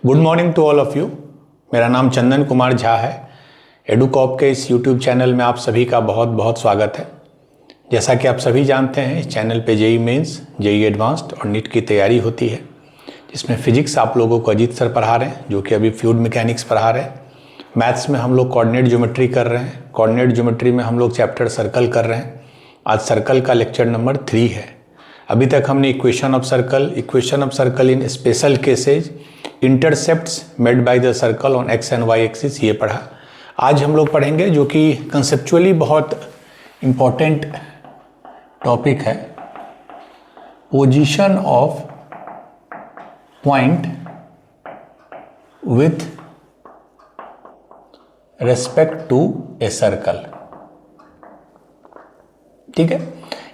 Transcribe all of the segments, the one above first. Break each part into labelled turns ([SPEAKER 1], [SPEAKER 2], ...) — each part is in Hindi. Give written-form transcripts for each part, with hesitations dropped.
[SPEAKER 1] Good morning to all of you. मेरा नाम चंदन कुमार झा है। एडुकॉप के इस यूट्यूब चैनल में आप सभी का बहुत बहुत स्वागत है। जैसा कि आप सभी जानते हैं, इस चैनल पे जेईई मेंस, जेईई एडवांस्ड और नीट की तैयारी होती है, जिसमें फिजिक्स आप लोगों को अजीत सर पढ़ा रहे हैं, जो कि अभी फ्लूइड मैकेनिक्स पढ़ा रहे हैं। मैथ्स में हम लोग कोऑर्डिनेट ज्योमेट्री कर रहे हैं। कोऑर्डिनेट ज्योमेट्री में हम लोग चैप्टर सर्कल कर रहे हैं। आज सर्कल का लेक्चर नंबर 3 है। अभी तक हमने equation of circle in special cases, intercepts made by the circle on x and y axis, ये पढ़ा। आज हम लोग पढ़ेंगे जो कि कंसेप्चुअली बहुत इंपॉर्टेंट टॉपिक है, position of point with respect to a circle. ठीक है,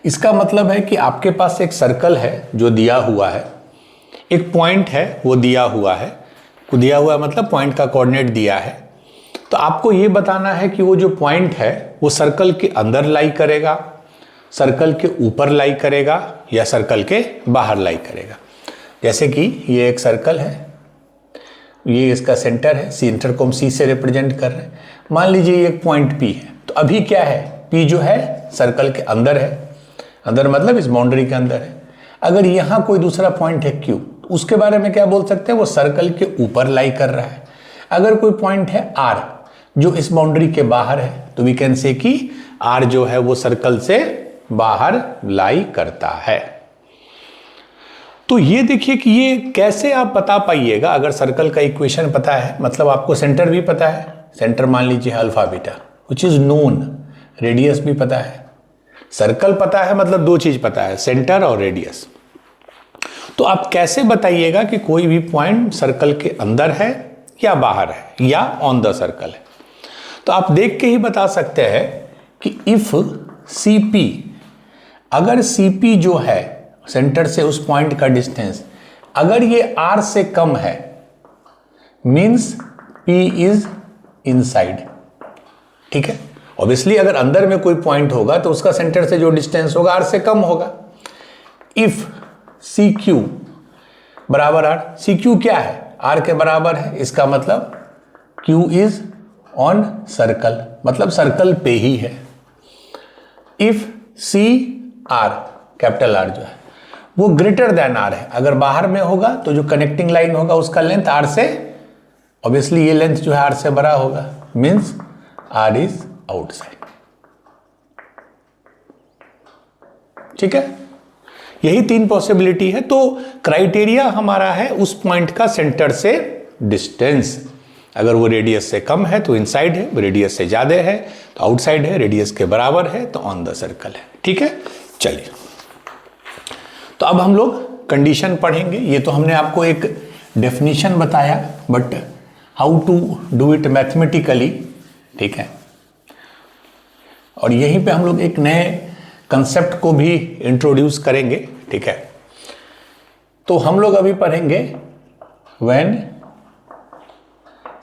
[SPEAKER 1] इसका मतलब है कि आपके पास एक सर्कल है जो दिया हुआ है, एक पॉइंट है वो दिया हुआ है। मतलब पॉइंट का कोऑर्डिनेट दिया है। तो आपको ये बताना है कि वो जो पॉइंट है वो सर्कल के अंदर लाई करेगा, सर्कल के ऊपर लाई करेगा या सर्कल के बाहर लाई करेगा। जैसे कि ये एक सर्कल है, ये इसका सेंटर है, सेंटर को हम सी से रिप्रेजेंट कर रहे हैं। मान लीजिए ये एक पॉइंट पी है, तो अभी क्या है, पी जो है सर्कल के अंदर है, अंदर मतलब इस बाउंड्री के अंदर है। अगर यहाँ कोई दूसरा पॉइंट है क्यू, तो उसके बारे में क्या बोल सकते हैं, वो सर्कल के ऊपर लाई कर रहा है। अगर कोई पॉइंट है आर जो इस बाउंड्री के बाहर है, तो वी कैन से कि आर जो है वो सर्कल से बाहर लाई करता है। तो ये देखिए कि ये कैसे आप बता पाइएगा। अगर सर्कल का इक्वेशन पता है, मतलब आपको सेंटर भी पता है, सेंटर मान लीजिए alpha beta which is known, radius भी पता है, सर्कल पता है, मतलब दो चीज पता है, सेंटर और रेडियस। तो आप कैसे बताइएगा कि कोई भी पॉइंट सर्कल के अंदर है या बाहर है या ऑन द सर्कल है। तो आप देख के ही बता सकते हैं कि इफ CP, अगर CP जो है सेंटर से उस पॉइंट का डिस्टेंस, अगर ये R से कम है, मीन्स P इज इनसाइड। ठीक है, ऑब्वियसली अगर अंदर में कोई पॉइंट होगा तो उसका सेंटर से जो डिस्टेंस होगा R से कम होगा। इफ CQ बराबर R, CQ क्या है, R के बराबर है, इसका मतलब Q इज ऑन सर्कल, मतलब सर्कल पे ही है। इफ CR, कैपिटल R जो है वो ग्रेटर देन R है, अगर बाहर में होगा तो जो कनेक्टिंग लाइन होगा उसका लेंथ R से, ऑब्वियसली ये लेंथ जो है R से बड़ा होगा, मीन्स R इज आउटसाइड। ठीक है, यही 3 पॉसिबिलिटी है। तो क्राइटेरिया हमारा है उस पॉइंट का सेंटर से डिस्टेंस। अगर वो रेडियस से कम है तो इनसाइड है, रेडियस से ज्यादा है तो आउटसाइड है, रेडियस के बराबर है तो ऑन द सर्कल है। ठीक है, चलिए तो अब हम लोग कंडीशन पढ़ेंगे। ये तो हमने आपको एक डेफिनेशन बताया, but how to do it mathematically. ठीक है, और यहीं पे हम लोग एक नए कंसेप्ट को भी इंट्रोड्यूस करेंगे। ठीक है, तो हम लोग अभी पढ़ेंगे व्हेन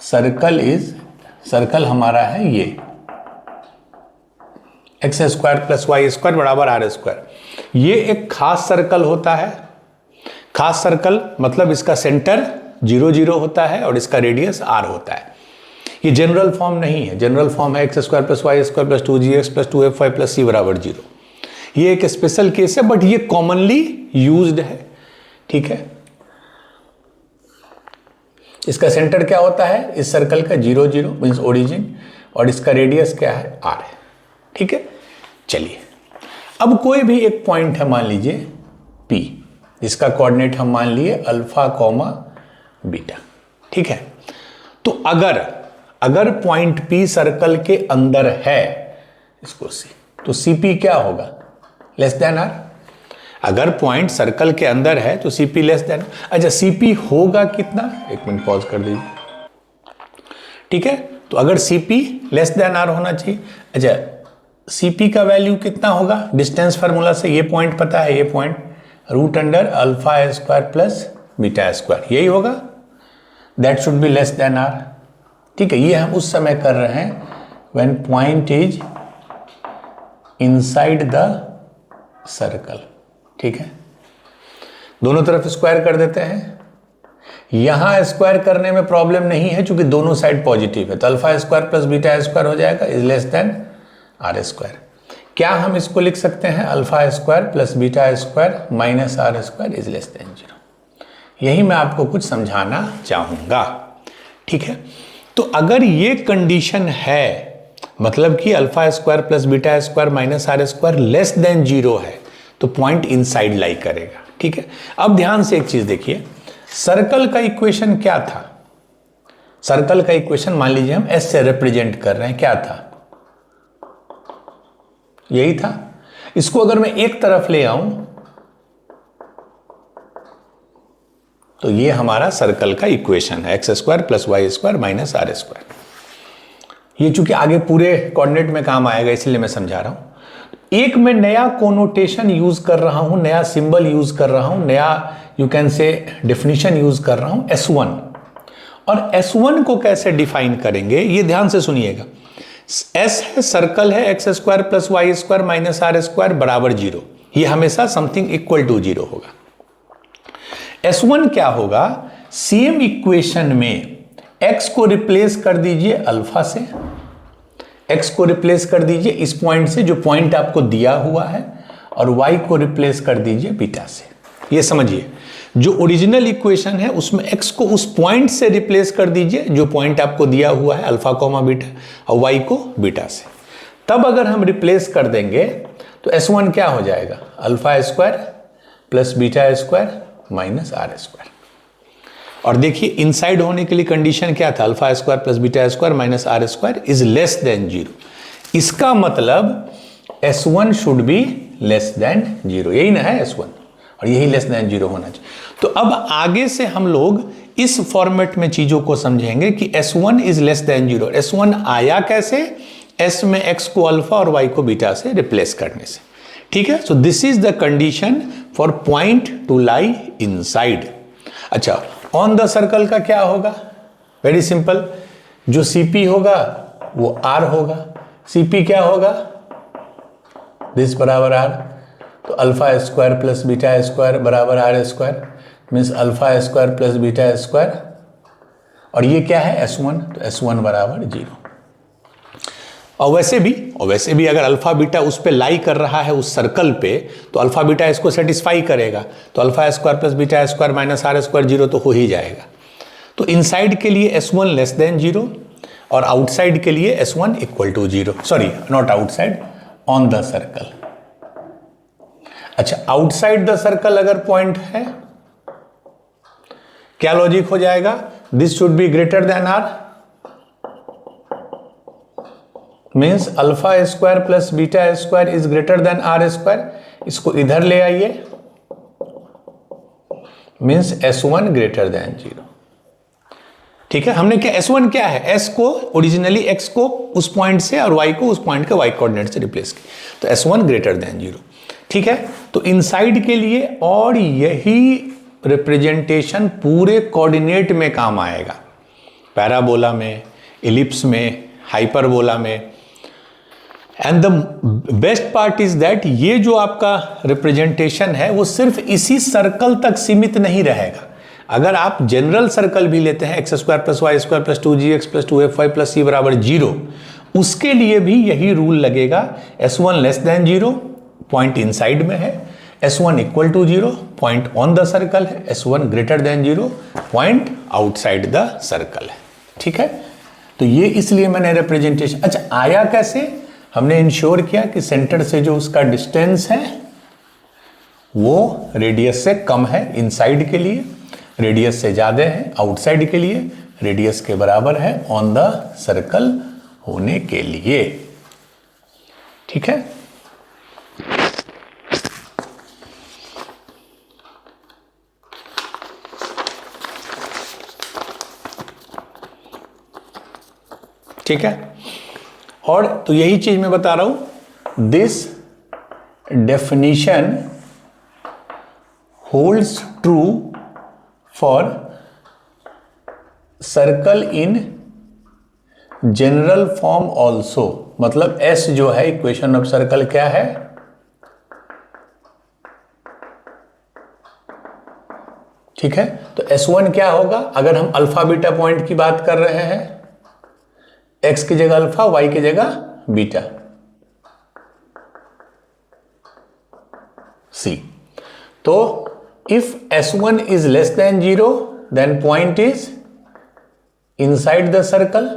[SPEAKER 1] सर्कल हमारा है ये x square plus y square बराबर आर स्क्वायर। ये एक खास सर्कल होता है। खास सर्कल मतलब इसका सेंटर 0 0 होता है और इसका रेडियस r होता है। ये जनरल फॉर्म नहीं है, जनरल फॉर्म है x square plus y square plus 2gx plus 2fy plus c बराबर 0। ये एक स्पेशल केस है, बट ये कॉमनली यूज्ड है। ठीक है, इसका सेंटर क्या होता है इस सर्कल का, 0 0 मीन्स ओरिजिन, और इसका रेडियस क्या है, r है। ठीक है, चलिए अब कोई भी एक पॉइंट है, मान लीजिए P, जिसका कोऑर्डिनेट हम मान लिए अल्फा कॉमा बीटा। ठीक है, तो अगर पॉइंट P सर्कल के अंदर है, इसको C, तो CP क्या होगा, लेस देन R। अगर पॉइंट सर्कल के अंदर है तो CP लेस देन, अच्छा CP होगा कितना, एक मिनट पॉज कर दीजिए। ठीक है, तो अगर CP लेस देन R होना चाहिए। अच्छा, CP का वैल्यू कितना होगा, डिस्टेंस फार्मूला से ये पॉइंट पता है, ये point root under alpha square plus beta square, यही होगा, that should be less than R। ठीक है, ये हम उस समय कर रहे हैं when point is inside the circle. ठीक है, दोनों तरफ स्क्वायर कर देते हैं। यहां स्क्वायर करने में प्रॉब्लम नहीं है क्योंकि दोनों साइड पॉजिटिव है, तो alpha square plus beta square हो जाएगा is less than r square. क्या हम इसको लिख सकते हैं alpha square plus beta square minus r square is less than 0। यही मैं आपको कुछ समझाना चाहूंगा, ठीक है। तो अगर ये कंडीशन है, मतलब कि alpha square plus beta square minus r square less than 0 है, तो पॉइंट इनसाइड लाई करेगा, ठीक है। अब ध्यान से एक चीज देखिए, सर्कल का इक्वेशन क्या था? सर्कल का इक्वेशन मान लीजिए हम एस से रिप्रेजेंट कर रहे हैं, क्या था? यही था। इसको अगर मैं एक तरफ ले आऊं तो ये हमारा सर्कल का इक्वेशन है, x square plus y square minus r square. ये चूंकि आगे पूरे कोऑर्डिनेट में काम आएगा इसलिए मैं समझा रहा हूं। एक मैं नया कोनोटेशन यूज कर रहा हूं, नया सिंबल यूज कर रहा हूं, नया you can say definition use कर रहा हूं S1। और S1 को कैसे डिफाइन करेंगे ये ध्यान से सुनिएगा। S है, सर्कल है, x square plus y square minus r square बराबर 0। ये हमेशा समथिंग इक्वल टू 0 होगा। S1 क्या होगा? सेम इक्वेशन में x को रिप्लेस कर दीजिए अल्फा से, x को रिप्लेस कर दीजिए इस पॉइंट से जो पॉइंट आपको दिया हुआ है, और y को रिप्लेस कर दीजिए बीटा से। ये समझिए, जो ओरिजिनल इक्वेशन है उसमें x को उस पॉइंट से रिप्लेस कर दीजिए जो पॉइंट आपको दिया हुआ है अल्फा कोमा बीटा, और y को बीटा से। तब अगर हम रिप्लेस कर देंगे तो S1 क्या हो जाएगा? Alpha square plus beta square minus r square. और देखिए इनसाइड होने के लिए कंडीशन क्या था? Alpha square plus beta square minus r square is less than 0। इसका मतलब S1 should be less than 0, यही ना है S1, और यही लेस देन 0 होना चाहिए। तो अब आगे से हम लोग इस फॉर्मेट में चीजों को समझेंगे कि S1 is less than 0। S1 आया कैसे? S में x को अल्फा और y को बीटा से रिप्लेस करने से, ठीक है। So this is the condition for point to lie inside. अच्छा, ऑन द सर्कल का क्या होगा? वेरी सिंपल, जो CP होगा वो R होगा। CP क्या होगा? दिस बराबर R, तो alpha square plus beta square बराबर are square, means alpha square plus beta square, और ये क्या है? S1, तो S1 बराबर 0। और वैसे भी अगर अल्फा बीटा उस पे लाई कर रहा है उस सर्कल पे, तो अल्फा बीटा इसको सेटिस्फाई करेगा, तो alpha square plus beta square minus r square 0 तो हो ही जाएगा। तो इनसाइड के लिए S1 लेस देन 0 और आउटसाइड के लिए S1 equal to 0, sorry not outside, on the circle. अच्छा, आउटसाइड द सर्कल अगर पॉइंट है, क्या लॉजिक हो जाएगा? This should be greater than r, means alpha square plus beta square is greater than r square. इसको इधर ले आइए, मीन्स S1 ग्रेटर देन 0, ठीक है। हमने क्या, S1 क्या है? S को ओरिजिनली x को उस पॉइंट से और y को उस पॉइंट के y कोऑर्डिनेट से रिप्लेस किया, तो S1 ग्रेटर देन 0, ठीक है। तो इनसाइड के लिए और यही रिप्रेजेंटेशन पूरे कोऑर्डिनेट में काम आएगा, पैराबोला में, इलिप्स में, हाइपरबोला में। And the best part is that ये जो आपका रिप्रेजेंटेशन है वो सिर्फ इसी सर्कल तक सीमित नहीं रहेगा। अगर आप जनरल सर्कल भी लेते हैं, x square plus y square plus 2gx plus 2fy plus c बराबर 0, उसके लिए भी यही रूल लगेगा। S1 less than 0, point inside में है, S1 equal to 0, point on the circle है, S1 greater than 0, point outside the circle है, ठीक है। तो ये इसलिए मैंने रिप्रेजेंटेशन, अच्छा आया कैसे? हमने इंश्योर किया कि सेंटर से जो उसका डिस्टेंस है वो रेडियस से कम है इनसाइड के लिए, रेडियस से ज्यादा है आउटसाइड के लिए, रेडियस के बराबर है ऑन द सर्कल होने के लिए, ठीक है। ठीक है, और तो यही चीज मैं बता रहा हूं, this definition holds true for circle in general form also. मतलब S जो है इक्वेशन ऑफ सर्कल क्या है? ठीक है, तो S1 क्या होगा, अगर हम अल्फा बीटा पॉइंट की बात कर रहे हैं, x की जगह अल्फा, y की जगह बीटा, C। तो if S1 is less than 0 then point is inside the circle,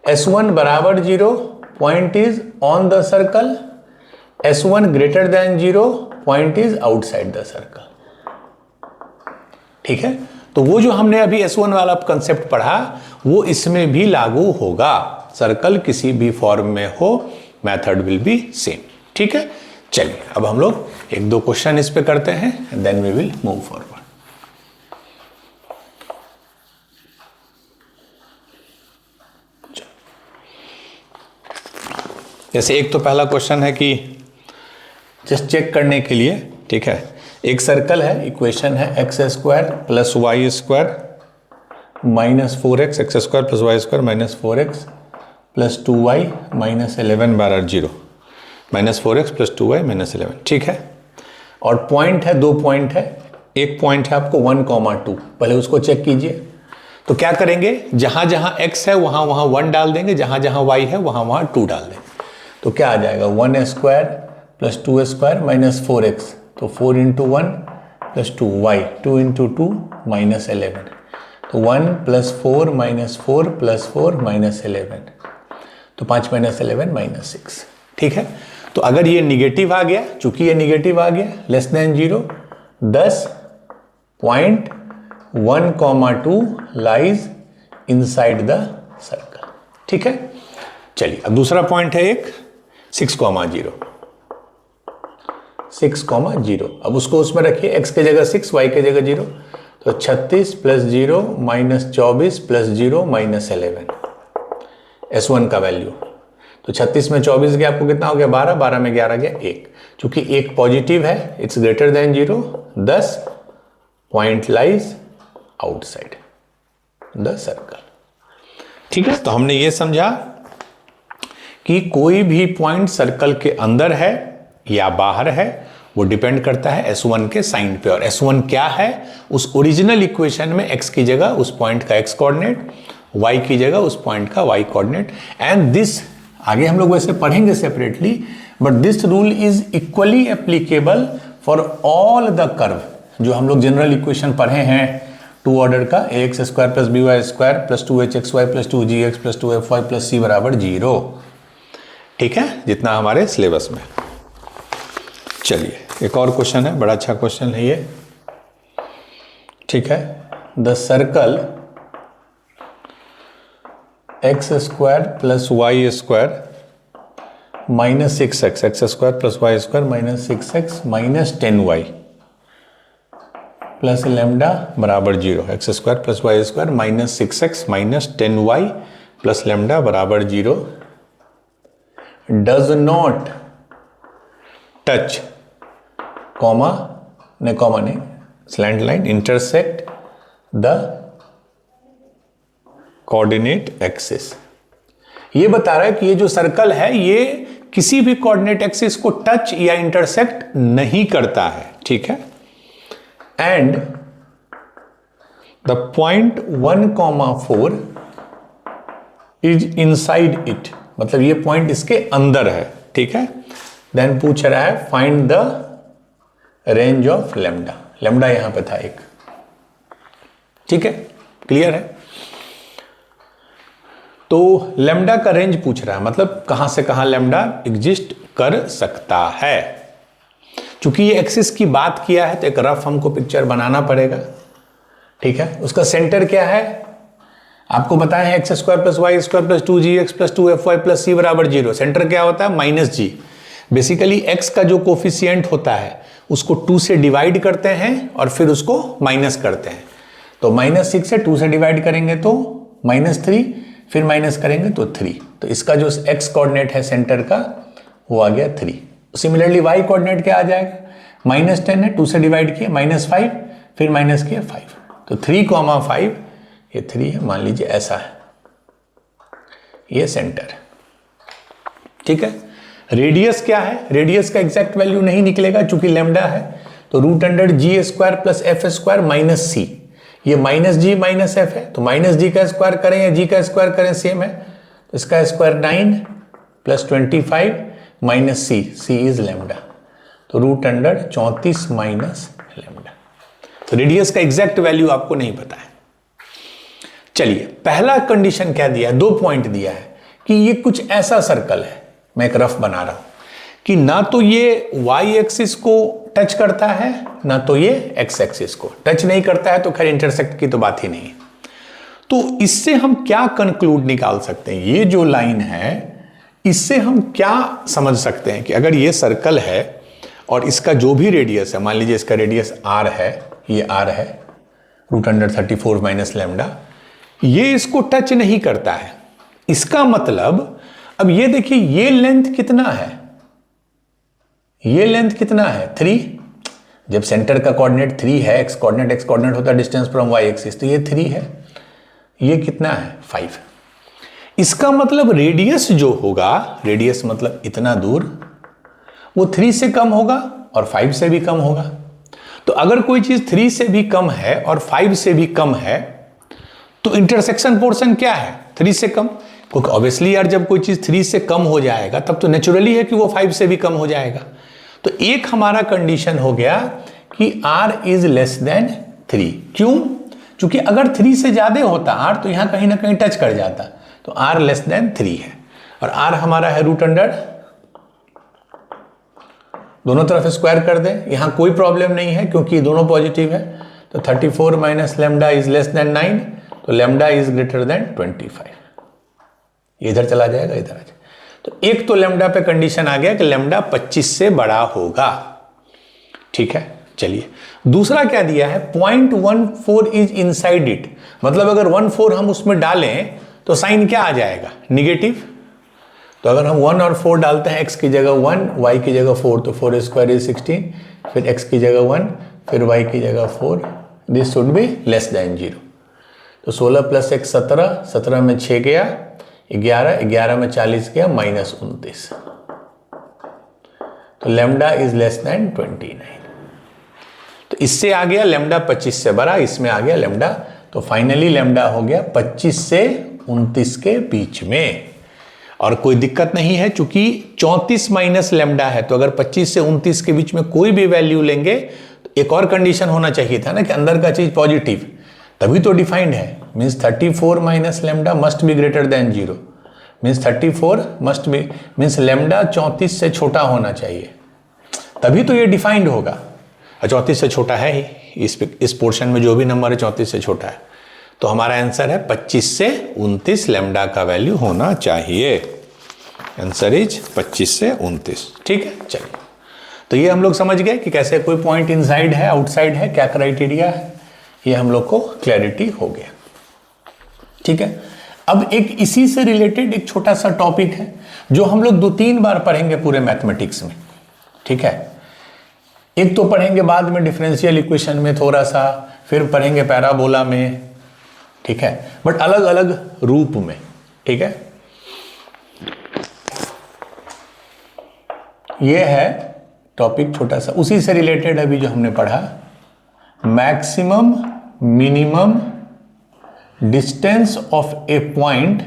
[SPEAKER 1] S1 बराबर 0 point is on the circle, S1 greater than 0 point is outside the circle। ठीक है, तो वो जो हमने अभी S1 वाला कंसेप्ट पढ़ा वो इसमें भी लागू होगा, सर्कल किसी भी फॉर्म में हो, मेथड विल बी सेम। ठीक है, चलिए अब हम लोग एक दो क्वेश्चन इस पे करते हैं, then we will move forward. जैसे एक तो पहला क्वेश्चन है कि जस्ट चेक करने के लिए, ठीक है, एक सर्कल है, इक्वेशन है x square plus y square minus 4x, x square plus y square minus 4x plus 2y minus 11 बराबर 0, minus 4x plus 2y minus 11। ठीक है, और पॉइंट है, दो पॉइंट है, एक पॉइंट है आपको 1,2, पहले उसको चेक कीजिए। तो क्या करेंगे, जहां जहां x है वहां वहां 1 डाल देंगे, जहां जहां y है वहां वहां 2 डाल देंगे। तो क्या आ जाएगा, 1 square plus 2 square minus 4x, तो 4 into 1 plus 2y, 2 into 2 minus 11, तो 1 प्लस 4 माइनस 4 प्लस 4 माइनस 11, तो 5 माइनस 11 माइनस 6। ठीक है, तो अगर ये निगेटिव आ गया, चूंकि ये निगेटिव आ गया, less than 0, 10 point 1,2 lies inside the circle. ठीक है, चलिए अब दूसरा पॉइंट है एक 6,0, 6,0। अब उसको उसमें रखिए, x की जगह 6, y की जगह 0, तो 36 plus 0 minus 24 plus 0 minus 11, S1 का वैल्यू। तो 36 में 24 गया, आपको कितना हो गया, 12, 12 में 11 गया 1, चूंकि एक पॉजिटिव है, it's greater than 0, 10 point lies outside the circle. ठीक है, तो हमने ये समझा कि कोई भी पॉइंट सर्कल के अंदर है या बाहर है, वो डिपेंड करता है S1 के साइन पे। और S1 क्या है, उस ओरिजिनल इक्वेशन में x की जगह उस पॉइंट का x कोऑर्डिनेट, y की जगह उस पॉइंट का y कोऑर्डिनेट, एंड दिस आगे हम लोग वैसे पढ़ेंगे separately, but this rule is equally applicable for all the curve जो हम लोग जनरल इक्वेशन पढ़े हैं, 2 ऑर्डर का, ax square plus by square plus 2hxy plus 2gx plus 2fy plus c बराबर 0। ठीक है, जितना हमारे सिलेबस में। चलिए एक और क्वेश्चन है, बड़ा अच्छा क्वेश्चन है ये। ठीक है, the circle x square plus y square minus 6x, x square plus y square minus 6x minus 10y plus lambda बराबर 0, x square plus y square minus 6x minus 10y plus lambda बराबर 0 डज नॉट टच, कॉमा नहीं, slant line, intersect the coordinate axis. ये बता रहा है कि ये जो सर्कल है ये किसी भी कोऑर्डिनेट एक्सिस को टच या इंटरसेक्ट नहीं करता है। ठीक है, and the point 1,4 is inside it, मतलब ये पॉइंट इसके अंदर है। ठीक है, देन पूछ रहा है find the range of lambda, lambda यहां पे था एक। ठीक है, क्लियर है। तो लेमडा का रेंज पूछ रहा है, मतलब कहां से कहां लेमडा एग्जिस्ट कर सकता है। चूंकि ये एक्सिस की बात किया है तो एक रफ हमको पिक्चर बनाना पड़ेगा। ठीक है, उसका सेंटर क्या है आपको बताया है, x square plus y square plus 2gx plus 2fy plus c बराबर 0। सेंटर क्या होता है, माइनस जी। बेसिकली x का जो कोफिशिएंट होता है उसको 2 से डिवाइड करते हैं और फिर उसको माइनस करते हैं। तो -6 से 2 से डिवाइड करेंगे तो -3, फिर माइनस करेंगे तो 3। तो इसका जो x कोऑर्डिनेट है सेंटर का वो आ गया 3। सिमिलरली y कोऑर्डिनेट क्या आ जाएगा, -10 है, 2 से डिवाइड किया -5, फिर माइनस किया 5, तो 3,5 ये 3 है, मान लीजिए ऐसा है ये सेंटर। ठीक है, रेडियस क्या है, रेडियस का एग्जैक्ट वैल्यू नहीं निकलेगा चूंकि लेमडा है, तो root under g square plus f square minus c, ये माइनस जी माइनस एफ है, तो माइनस जी का स्क्वायर करें या जी का स्क्वायर करें सेम है, तो इसका square 9 plus 25 minus c, c is lambda, तो रूट अंडर 34 माइनस लेमडा। तो रेडियस का एग्जैक्ट वैल्यू आपको नहीं पता है। चलिए, पहला कंडीशन क्या दिया है, 2 पॉइंट दिया है कि ये कुछ ऐसा सर्कल है, मैं एक रफ बना रहा हूं, कि ना तो ये वाई एक्सिस को टच करता है ना तो ये एक्स एक्सिस को टच नहीं करता है, तो खैर इंटरसेक्ट की तो बात ही नहीं है। तो इससे हम क्या कंक्लूड निकाल सकते हैं, ये जो लाइन है इससे हम क्या समझ सकते हैं कि अगर ये सर्कल है और इसका जो भी रेडियस है, मान लीजिए इसका रेडियस आर है, ये आर है, रूट अंडर 34 माइनस लेमडा, ये इसको टच नहीं करता है, इसका मतलब अब ये देखिए ये लेंथ कितना है, ये लेंथ कितना है 3, जब सेंटर का कोऑर्डिनेट 3 है, एक्स कोऑर्डिनेट होता है डिस्टेंस फ्रॉम वाई एक्सिस, तो ये 3 है, ये कितना है 5। इसका मतलब रेडियस जो होगा, रेडियस मतलब इतना दूर, वो 3 से कम होगा और 5 से भी कम होगा। तो अगर कोई चीज 3 से भी कम है और 5 से भी कम है तो इंटरसेक्शन पोर्शन क्या है 3 से कम, क्योंकि ऑब्वियसली यार जब कोई चीज 3 से कम हो जाएगा तब तो नेचुरली है कि वो 5 से भी कम हो जाएगा। तो एक हमारा कंडीशन हो गया कि r इज लेस देन 3। क्यों? क्योंकि अगर 3 से ज्यादा होता r तो यहां कहीं ना कहीं टच कर जाता, तो r लेस देन 3 है, और r हमारा है रूट अंडर, दोनों तरफ स्क्वायर कर दें, यहां कोई प्रॉब्लम नहीं है क्योंकि दोनों पॉजिटिव है, तो 34 minus lambda is less then 9, तो लेमडा इज ग्रेटर देन 25, ये इधर चला जाएगा, इधर आ जाएगा। तो एक तो लेमडा पे कंडीशन आ गया कि लेमडा 25 से बड़ा होगा, ठीक है। चलिए, दूसरा क्या दिया है, 0.14 इज इनसाइड इट, मतलब अगर 1/4 हम उसमें डालें तो साइन क्या आ जाएगा, निगेटिव। तो अगर हम 1 और 4 डालते हैं, x की जगह 1, y की जगह 4, तो 4 स्क्वायर इज 16, फिर x की जगह 1, फिर y की जगह 4, this should be less than 0। तो 16 प्लस 1 17, 17 में 6 गया 11, 11 में 40 गया माइनस 29, तो लेमडा इज लेस देन 29। तो इससे आ गया लेमडा 25 से बड़ा, इसमें आ गया लेमडा, तो फाइनली लेमडा हो गया 25 से 29 के बीच में। और कोई दिक्कत नहीं है चूंकि 34 माइनस लेमडा है, तो अगर 25 से 29 के बीच में कोई भी वैल्यू लेंगे तो एक और कंडीशन होना चाहिए था ना कि अंदर का चीज पॉजिटिव, तभी तो डिफाइंड है, means 34 minus lambda must be greater than 0, means 34 must be, means lambda 34 से छोटा होना चाहिए, तभी तो ये डिफाइंड होगा। 34 से छोटा है ही, इस पोर्शन में जो भी नंबर है 34 से छोटा है, तो हमारा आंसर है 25 से 29 लेमडा का वैल्यू होना चाहिए। आंसर इज 25 से 29, ठीक है। चलिए, तो ये हम लोग समझ गए कि कैसे कोई पॉइंट इनसाइड है आउटसाइड है, क्या क्राइटेरिया है, ये हम लोग को क्लैरिटी हो गया, ठीक है। अब एक इसी से रिलेटेड एक छोटा सा टॉपिक है जो हम लोग 2-3 बार पढ़ेंगे पूरे मैथमेटिक्स में, ठीक है। एक तो पढ़ेंगे बाद में डिफरेंशियल इक्वेशन में थोड़ा सा, फिर पढ़ेंगे पैराबोला में, ठीक है, बट अलग अलग रूप में, ठीक है। ये है टॉपिक छोटा सा, उसी से रिलेटेड अभी जो हमने पढ़ा, maximum minimum distance of A point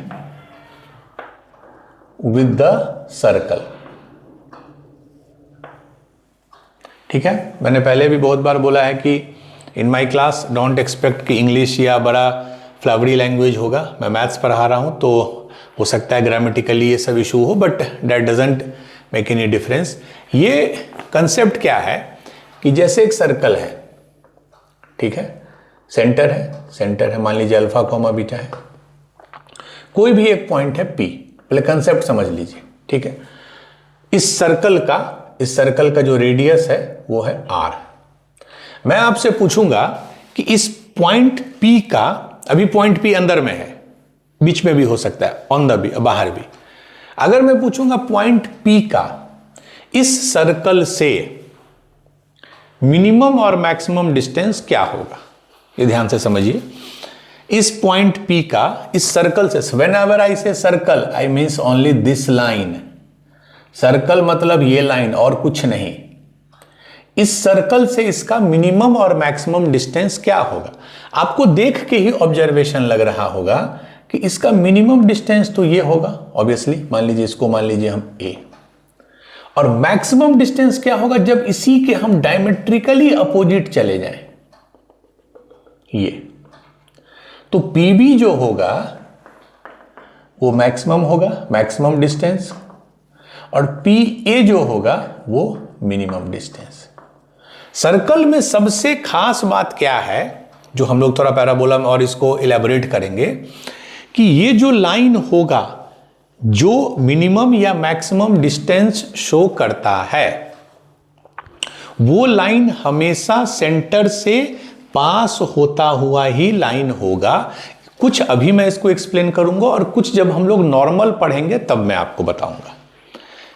[SPEAKER 1] with the circle, ठीक है। मैंने पहले भी बहुत बार बोला है कि इन माई क्लास डोंट एक्सपेक्ट कि इंग्लिश या बड़ा फ्लावरी लैंग्वेज होगा, मैं मैथ्स पढ़ा रहा हूँ तो हो सकता है ग्रामेटिकली ये सब इशू हो, but that doesn't make any difference. ये कंसेप्ट क्या है कि जैसे एक सर्कल है, ठीक है, सेंटर है, मान लीजिए अल्फा कॉमा बीटा है, कोई भी एक पॉइंट है P, पहले कंसेप्ट समझ लीजिए, ठीक है। इस सर्कल का जो रेडियस है वो है R। मैं आपसे पूछूंगा कि इस पॉइंट P का, अभी पॉइंट P अंदर में है, बीच में भी हो सकता है, ऑन द भी, बाहर भी, अगर मैं पूछूंगा पॉइंट P का इस सर्कल से मिनिमम और मैक्सिमम डिस्टेंस क्या होगा, ये ध्यान से समझिए। इस पॉइंट P का इस सर्कल से, व्हेनेवर आई से circle I means only this line, circle मतलब ये लाइन और कुछ नहीं। इस सर्कल से इसका मिनिमम और मैक्सिमम डिस्टेंस क्या होगा। आपको देख के ही ऑब्जर्वेशन लग रहा होगा कि इसका मिनिमम डिस्टेंस तो ये होगा ऑब्वियसली, मान लीजिए इसको मान लीजिए हम ए, और मैक्सिमम डिस्टेंस क्या होगा जब इसी के हम डायमेट्रिकली अपोजिट चले जाएं, ये तो पीबी जो होगा वो मैक्सिमम होगा, मैक्सिमम डिस्टेंस, और पी ए जो होगा वो मिनिमम डिस्टेंस। सर्कल में सबसे खास बात क्या है जो हम लोग थोड़ा पैराबोला में और इसको इलेबोरेट करेंगे कि ये जो लाइन होगा जो मिनिमम या मैक्सिमम डिस्टेंस शो करता है वो लाइन हमेशा सेंटर से पास होता हुआ ही लाइन होगा। कुछ अभी मैं इसको एक्सप्लेन करूंगा और कुछ जब हम लोग नॉर्मल पढ़ेंगे तब मैं आपको बताऊंगा।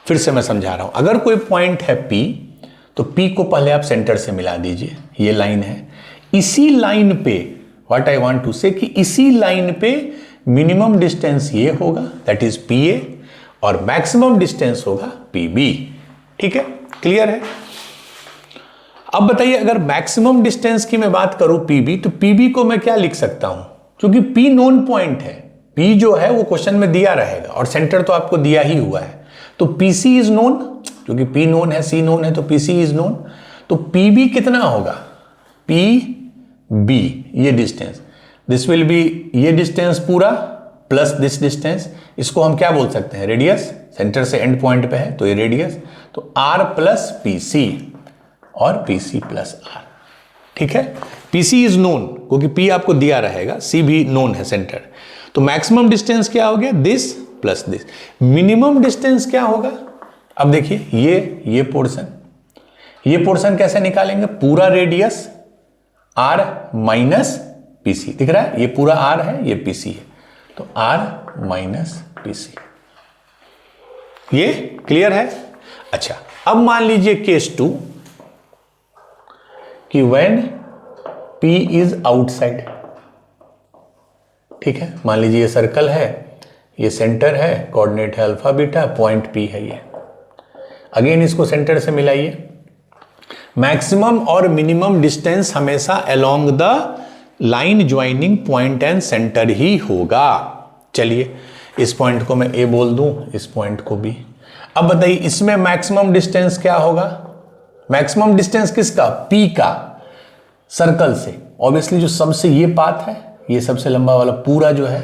[SPEAKER 1] फिर से मैं समझा रहा हूं, अगर कोई पॉइंट है P तो P को पहले आप सेंटर से मिला दीजिए, ये लाइन है, इसी लाइन पे व्हाट आई वांट टू से कि इसी लाइन पे मिनिमम डिस्टेंस ये होगा दैट इज PA और मैक्सिमम डिस्टेंस होगा PB। ठीक है, क्लियर है। अब बताइए अगर मैक्सिमम डिस्टेंस की मैं बात करूं PB, तो PB को मैं क्या लिख सकता हूं, क्योंकि P नोन पॉइंट है, P जो है वो क्वेश्चन में दिया रहेगा और सेंटर तो आपको दिया ही हुआ है, तो PC इज नोन, क्योंकि P नोन है, C नोन है, तो PC इज नोन, तो PB कितना होगा, PB ये डिस्टेंस, दिस विल बी ये डिस्टेंस पूरा प्लस दिस डिस्टेंस, इसको हम क्या बोल सकते हैं, रेडियस, सेंटर से एंड पॉइंट पे है तो ये रेडियस, तो R प्लस PC और PC प्लस R। ठीक है, PC इज नोन क्योंकि P आपको दिया रहेगा, C भी नोन है सेंटर, तो मैक्सिमम डिस्टेंस क्या हो गया, this plus this. Minimum distance क्या होगा, अब देखिए ये पोर्शन कैसे निकालेंगे, पूरा रेडियस R माइनस PC, दिख रहा है, ये पूरा R है, ये PC है, तो R माइनस PC। ये क्लियर है। अच्छा, अब मान लीजिए केस 2 कि व्हेन P इज आउटसाइड। ठीक है, मान लीजिए ये सर्कल है, ये सेंटर है, कोऑर्डिनेट है अल्फा बीटा, पॉइंट P है ये, अगेन इसको सेंटर से मिलाइए। मैक्सिमम और मिनिमम डिस्टेंस हमेशा along the line joining point and centre ही होगा। चलिए इस पॉइंट को मैं A बोल दूं, इस पॉइंट को B। अब बताइए इसमें मैक्सिमम डिस्टेंस क्या होगा, मैक्सिमम डिस्टेंस किसका, P का, सर्कल से, ऑब्वियसली जो सबसे ये पाथ है, ये सबसे लंबा वाला पूरा जो है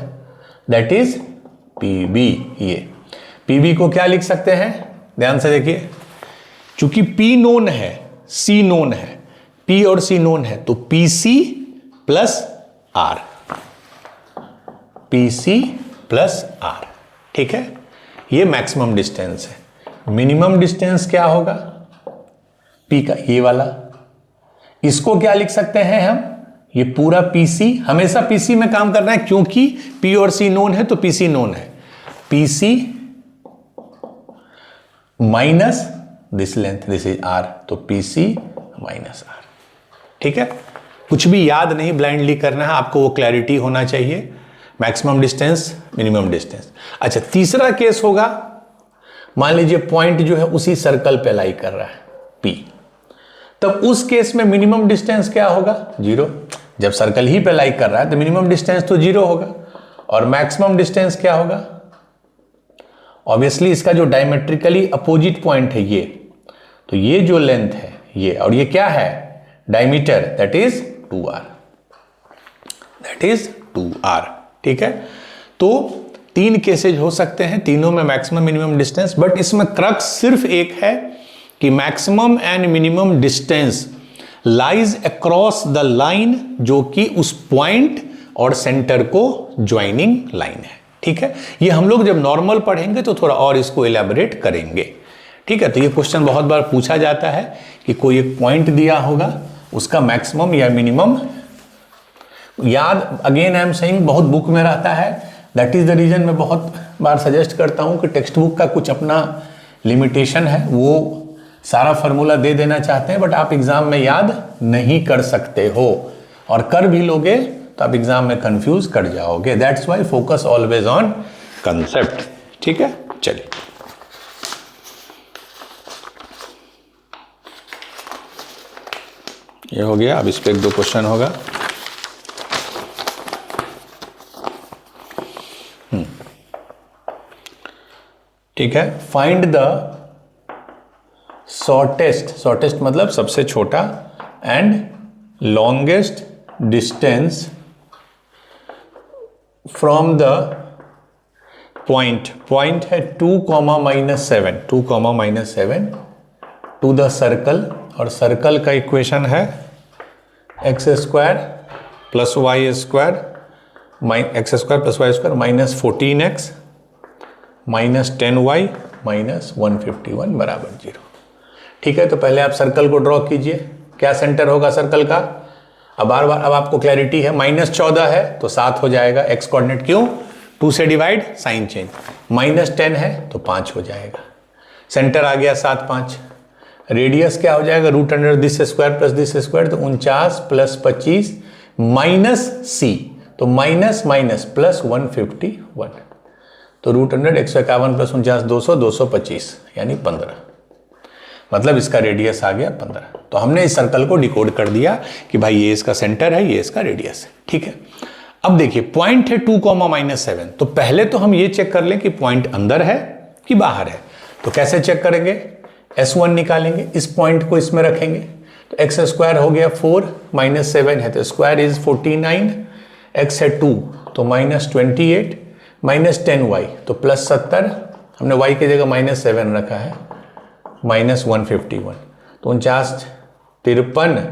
[SPEAKER 1] दैट इज PB। ये PB को क्या लिख सकते हैं, ध्यान से देखिए, चूंकि P नोन है, C नोन है, P और C नोन है, तो PC plus R, PC plus R। ठीक है, ये मैक्सिमम डिस्टेंस है। मिनिमम डिस्टेंस क्या होगा, P का ये वाला, इसको क्या लिख सकते हैं हम, ये पूरा PC, हमेशा PC में काम करना है क्योंकि P और C नोन है तो PC नोन है, PC minus this length, this is R, तो PC माइनस R। ठीक है, कुछ भी याद नहीं ब्लाइंडली करना है आपको, वो क्लैरिटी होना चाहिए, मैक्सिमम डिस्टेंस मिनिमम डिस्टेंस। अच्छा, तीसरा केस होगा, मान लीजिए पॉइंट जो है उसी सर्कल पे लाई कर रहा है P, तब उस केस में मिनिमम डिस्टेंस क्या होगा, 0। जब सर्कल ही पे लाई कर रहा है तो मिनिमम डिस्टेंस तो 0 होगा, और मैक्सिमम डिस्टेंस क्या होगा, ऑब्वियसली इसका जो डायमेट्रिकली अपोजिट पॉइंट है ये, तो ये जो लेंथ है ये, और ये क्या है, diameter, that is 2R, that is 2R। ठीक है, तो 3 केसेज हो सकते हैं, तीनों में मैक्सिमम मिनिमम डिस्टेंस, बट इसमें क्रक्स सिर्फ एक है कि maximum and minimum distance lies across the line जो कि उस पॉइंट और सेंटर को ज्वाइनिंग लाइन है। ठीक है, ये हम लोग जब नॉर्मल पढ़ेंगे तो थोड़ा और इसको इलेबोरेट करेंगे। ठीक है, तो ये क्वेश्चन बहुत बार पूछा जाता है कि कोई एक पॉइंट दिया होगा, उसका मैक्सिमम या मिनिमम याद, अगेन आई एम सेइंग, बहुत बुक में रहता है, दैट इज द रीजन मैं बहुत बार सजेस्ट करता हूं कि टेक्स्ट बुक का कुछ अपना लिमिटेशन है, वो सारा फार्मूला दे देना चाहते हैं, बट आप एग्जाम में याद नहीं कर सकते हो, और कर भी लोगे तो आप एग्जाम में कंफ्यूज कर जाओगे। That's why focus always on concept. ठीक है, चलिए ये हो गया। अब इस पे 1-2 क्वेश्चन होगा। ठीक है, फाइंड द शॉर्टेस्ट मतलब सबसे छोटा and longest distance from the point है 2,-7 टू द सर्कल, और सर्कल का इक्वेशन है x² + y² minus 14x minus 10y minus 151 बराबर 0। ठीक है, तो पहले आप सर्कल को ड्रॉ कीजिए। क्या सेंटर होगा सर्कल का? अब अब आपको क्लैरिटी है। -14 है तो 7 हो जाएगा, x कोऑर्डिनेट क्यों? 2 से डिवाइड, साइन चेंज। -10 है तो 5 हो जाएगा। सेंटर आ गया 7, 5। रेडियस क्या हो जाएगा? √Under this square plus this square, तो 49 + 25 माइनस c, तो माइनस माइनस प्लस 151, तो √100 151 + 49 200 225 यानी 15। मतलब इसका रेडियस आ गया 15। तो हमने इस सर्कल को डिकोड कर दिया कि भाई ये इसका सेंटर है, ये इसका रेडियस है। ठीक है, अब देखिए पॉइंट है 2,-7, तो पहले तो हम ये चेक कर लें कि पॉइंट अंदर है कि बाहर है। तो कैसे चेक करेंगे? S1 निकालेंगे, इस पॉइंट को इसमें रखेंगे, तो x² हो गया 4 माइनस 7 है तो स्क्वायर इज 49, x है 2 तो -28 माइनस 10y तो +70, हमने y की जगह -7 रखा है, माइनस 151, तो 49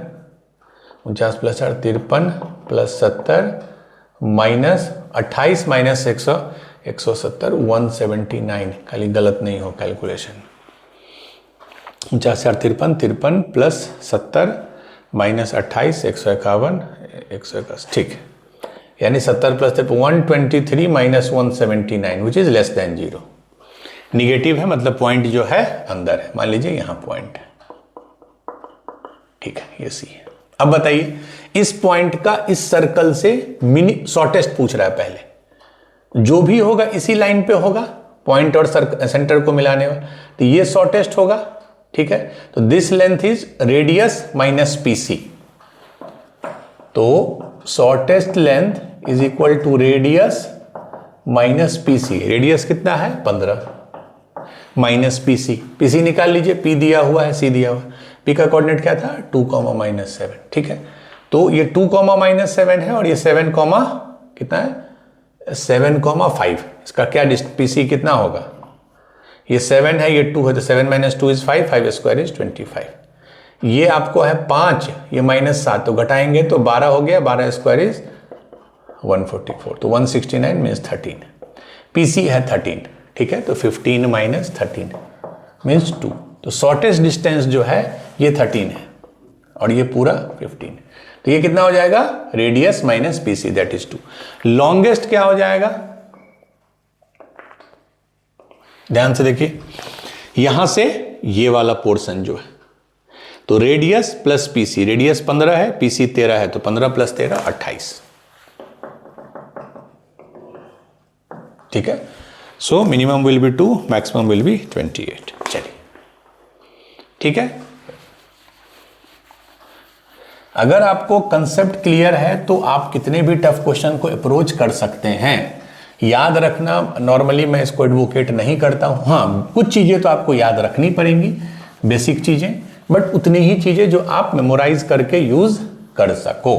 [SPEAKER 1] 53 प्लस 70 माइनस 28 माइनस 100 170 179, खाली गलत नहीं हो कैलकुलेशन। 49 प्लस 70 माइनस 28 151 181, ठीक, यानी 70 plus 123 minus 179 which is less than 0। Negative है मतलब पॉइंट जो है अंदर है। मान लीजिए यहां पॉइंट है, ठीक है, ये सी है। अब बताइए इस पॉइंट का इस सर्कल से शॉर्टेस्ट पूछ रहा है। पहले जो भी होगा इसी लाइन पे होगा, पॉइंट और सेंटर को मिलाने वाला, तो ये शॉर्टेस्ट होगा। ठीक है, तो this length is radius minus PC, तो shortest length is equal to radius minus PC. Radius कितना है? 15 माइनस पीसी, पीसी निकाल लीजिए, पी दिया हुआ है, सी दिया हुआ है। पी का कोऑर्डिनेट क्या था? 2,-7। ठीक है, तो ये 2,-7 है और ये 7, कितना है? 7,5। इसका क्या पीसी कितना होगा? ये 7 है, ये 2 है, तो 7 - 2 इज 5, 5² इज 25। ये आपको है 5, ये -7, तो घटाएंगे तो 12 हो गया, 12² इज 144, तो 169 मीन्स 13। पीसी है 13। ठीक है, तो 15 माइनस 13 मीन्स 2। तो शॉर्टेस्ट डिस्टेंस जो है ये 13 है और ये पूरा 15। तो ये कितना हो जाएगा? Radius minus PC that is 2। Longest क्या हो जाएगा? ध्यान से देखिए, यहां से ये वाला पोर्शन जो है, तो रेडियस प्लस पीसी, रेडियस 15 है, पीसी 13 है, तो 15 + 13 28। ठीक है, so minimum will be 2, maximum will be 28। चलिए, ठीक है, अगर आपको कंसेप्ट क्लियर है तो आप कितने भी टफ क्वेश्चन को अप्रोच कर सकते हैं। याद रखना, नॉर्मली मैं इसको एडवोकेट नहीं करता हूं, हाँ कुछ चीजें तो आपको याद रखनी पड़ेंगी, बेसिक चीजें, बट उतनी ही चीजें जो आप मेमोराइज करके यूज कर सको।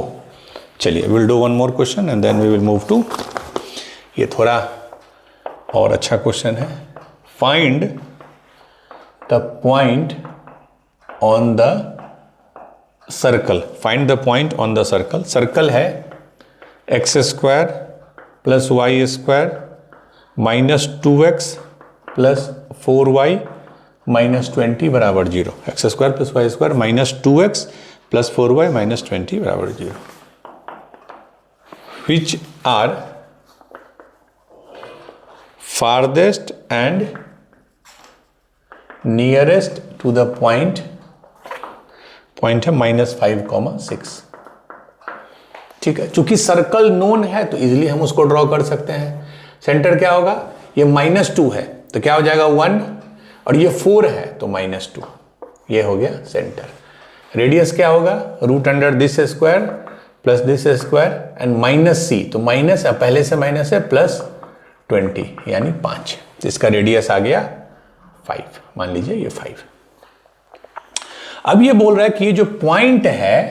[SPEAKER 1] चलिए, will do one more question and then we will move to, ये थोड़ा और अच्छा क्वेश्चन है। Find the point on the circle, find the point on the circle. Circle है x² + y² minus 2x + 4y minus 20 बराबर 0। x² + y² minus 2x + 4y minus 20 बराबर 0। Which are farthest and nearest to the point है -5,6। ठीक है, चूंकि सर्कल नोन है तो इजीली हम उसको ड्रॉ कर सकते हैं। सेंटर क्या होगा? ये -2 है तो क्या हो जाएगा 1, और ये 4 है तो -2, ये हो गया सेंटर। रेडियस क्या होगा, root under this square plus this square and minus c, तो माइनस पहले से माइनस है प्लस 20 यानी 5, तो इसका रेडियस आ गया 5, मान लीजिए ये 5। अब ये बोल रहा है कि ये जो पॉइंट है,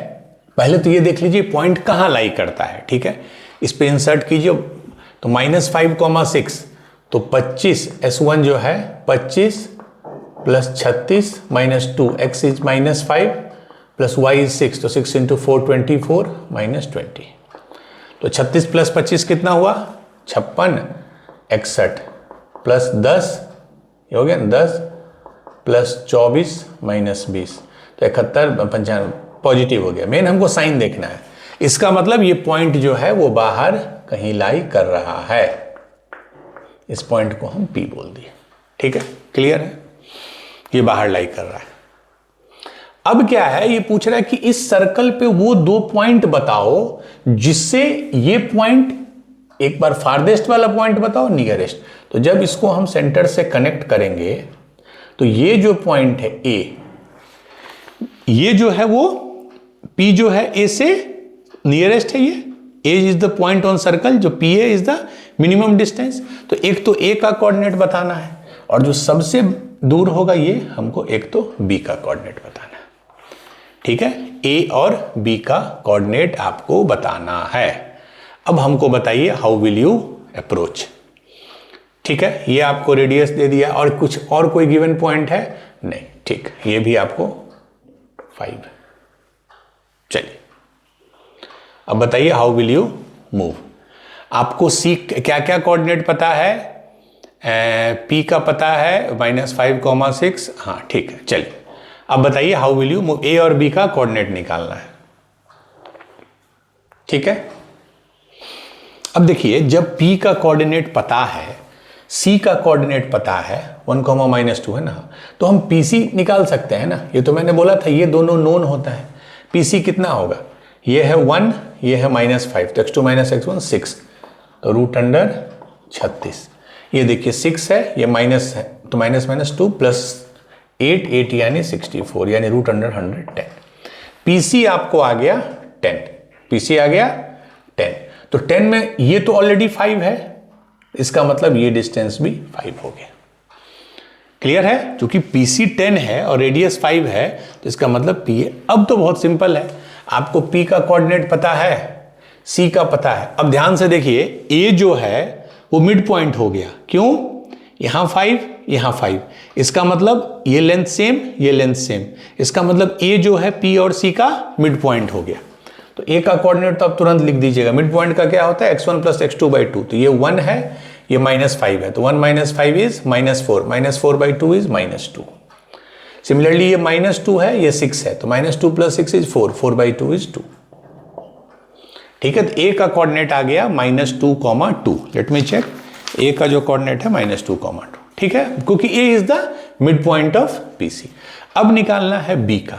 [SPEAKER 1] पहले तो ये देख लीजिए पॉइंट कहाँ लाई करता है, ठीक है, इस पे इंसर्ट कीजिए, तो -5,6 तो 25 S1 जो है 25 plus 36 -2 x is -5 plus y is 6, तो 6 × 4 24 -20, तो 36 प्लस 25 कितना हुआ 56, 61 प्लस 10 ये हो गया 10 प्लस 24 -20, तो 71 95 पॉजिटिव हो गया। मेन हमको साइन देखना है, इसका मतलब ये पॉइंट जो है वो बाहर कहीं लाई कर रहा है, इस पॉइंट को हम P बोल दिए, ठीक है, क्लियर है, ये बाहर लाई कर रहा है। अब क्या है, ये पूछ रहा है कि इस सर्कल पे वो 2 पॉइंट बताओ जिससे ये पॉइंट, एक बार फारदेस्ट वाला पॉइंट बताओ, नियरेस्ट, तो जब इसको हम सेंटर से कनेक्ट करेंगे तो ये जो पॉइंट है A, ये जो है वो P जो है A से नियरेस्ट है, ये A is the point on circle, जो P A is the minimum distance, तो एक तो A का कोऑर्डिनेट बताना है और जो सबसे दूर होगा ये हमको एक तो B का कोऑर्डिनेट बताना है, ठीक है, A और B का कोऑर्डिनेट आपको बताना है। अब हमको बताइए हाउ विल यू अप्रोच, ठीक है, ये आपको रेडियस दे दिया और कुछ और कोई गिवन पॉइंट है नहीं, ठीक, ये भी आपको 5। चलिए अब बताइए हाउ विल यू मूव। आपको सी क्या क्या कोऑर्डिनेट पता है, P का पता है -5,6, हाँ ठीक है। चलिए अब बताइए how will you move, A और B का कोऑर्डिनेट निकालना है, ठीक है। अब देखिए जब P का कोऑर्डिनेट पता है, C का कोऑर्डिनेट पता है 1, -2 है ना, तो हम PC निकाल सकते हैं ना, ये तो मैंने बोला था ये दोनों नोन होता है। PC कितना होगा, ये है 1, ये है -5, तो x2 - x1 6, तो रूट अंडर 36, ये देखिए 6 है, ये माइनस है, तो -2 प्लस 8 यानी 64 यानी रूट अंडर 110। PC आपको आ गया 10, PC आ गया 10, तो 10 में ये तो ऑलरेडी 5 है, इसका मतलब ये डिस्टेंस भी 5 हो गया, क्लियर है, क्योंकि PC 10 है और रेडियस 5 है, तो इसका मतलब P है। अब तो बहुत सिंपल है, आपको P का कोऑर्डिनेट पता है, C का पता है। अब ध्यान से देखिए A जो है वो मिड पॉइंट हो गया, क्यों, यहां 5 यहां 5, इसका मतलब ये लेंथ सेम ये लेंथ सेम, इसका मतलब A जो है P और C का मिड पॉइंट हो गया। तो A का कोऑर्डिनेट तो आप तुरंत लिख दीजिएगा, मिड पॉइंट का क्या होता है x1 + x2/2, तो ये 1 है, ये -5 है, तो 1 - 5 इज -4, -4/2 इज -2। सिमिलरली ये -2 है, ये 6 है, तो -2 + 6 इज 4, 4/2 इज 2, ठीक है। तो A का कोऑर्डिनेट आ गया -2,2, लेट मी चेक, A का जो कोऑर्डिनेट है -2,2, ठीक है, क्योंकि A is the mid point of PC। अब निकालना है B का,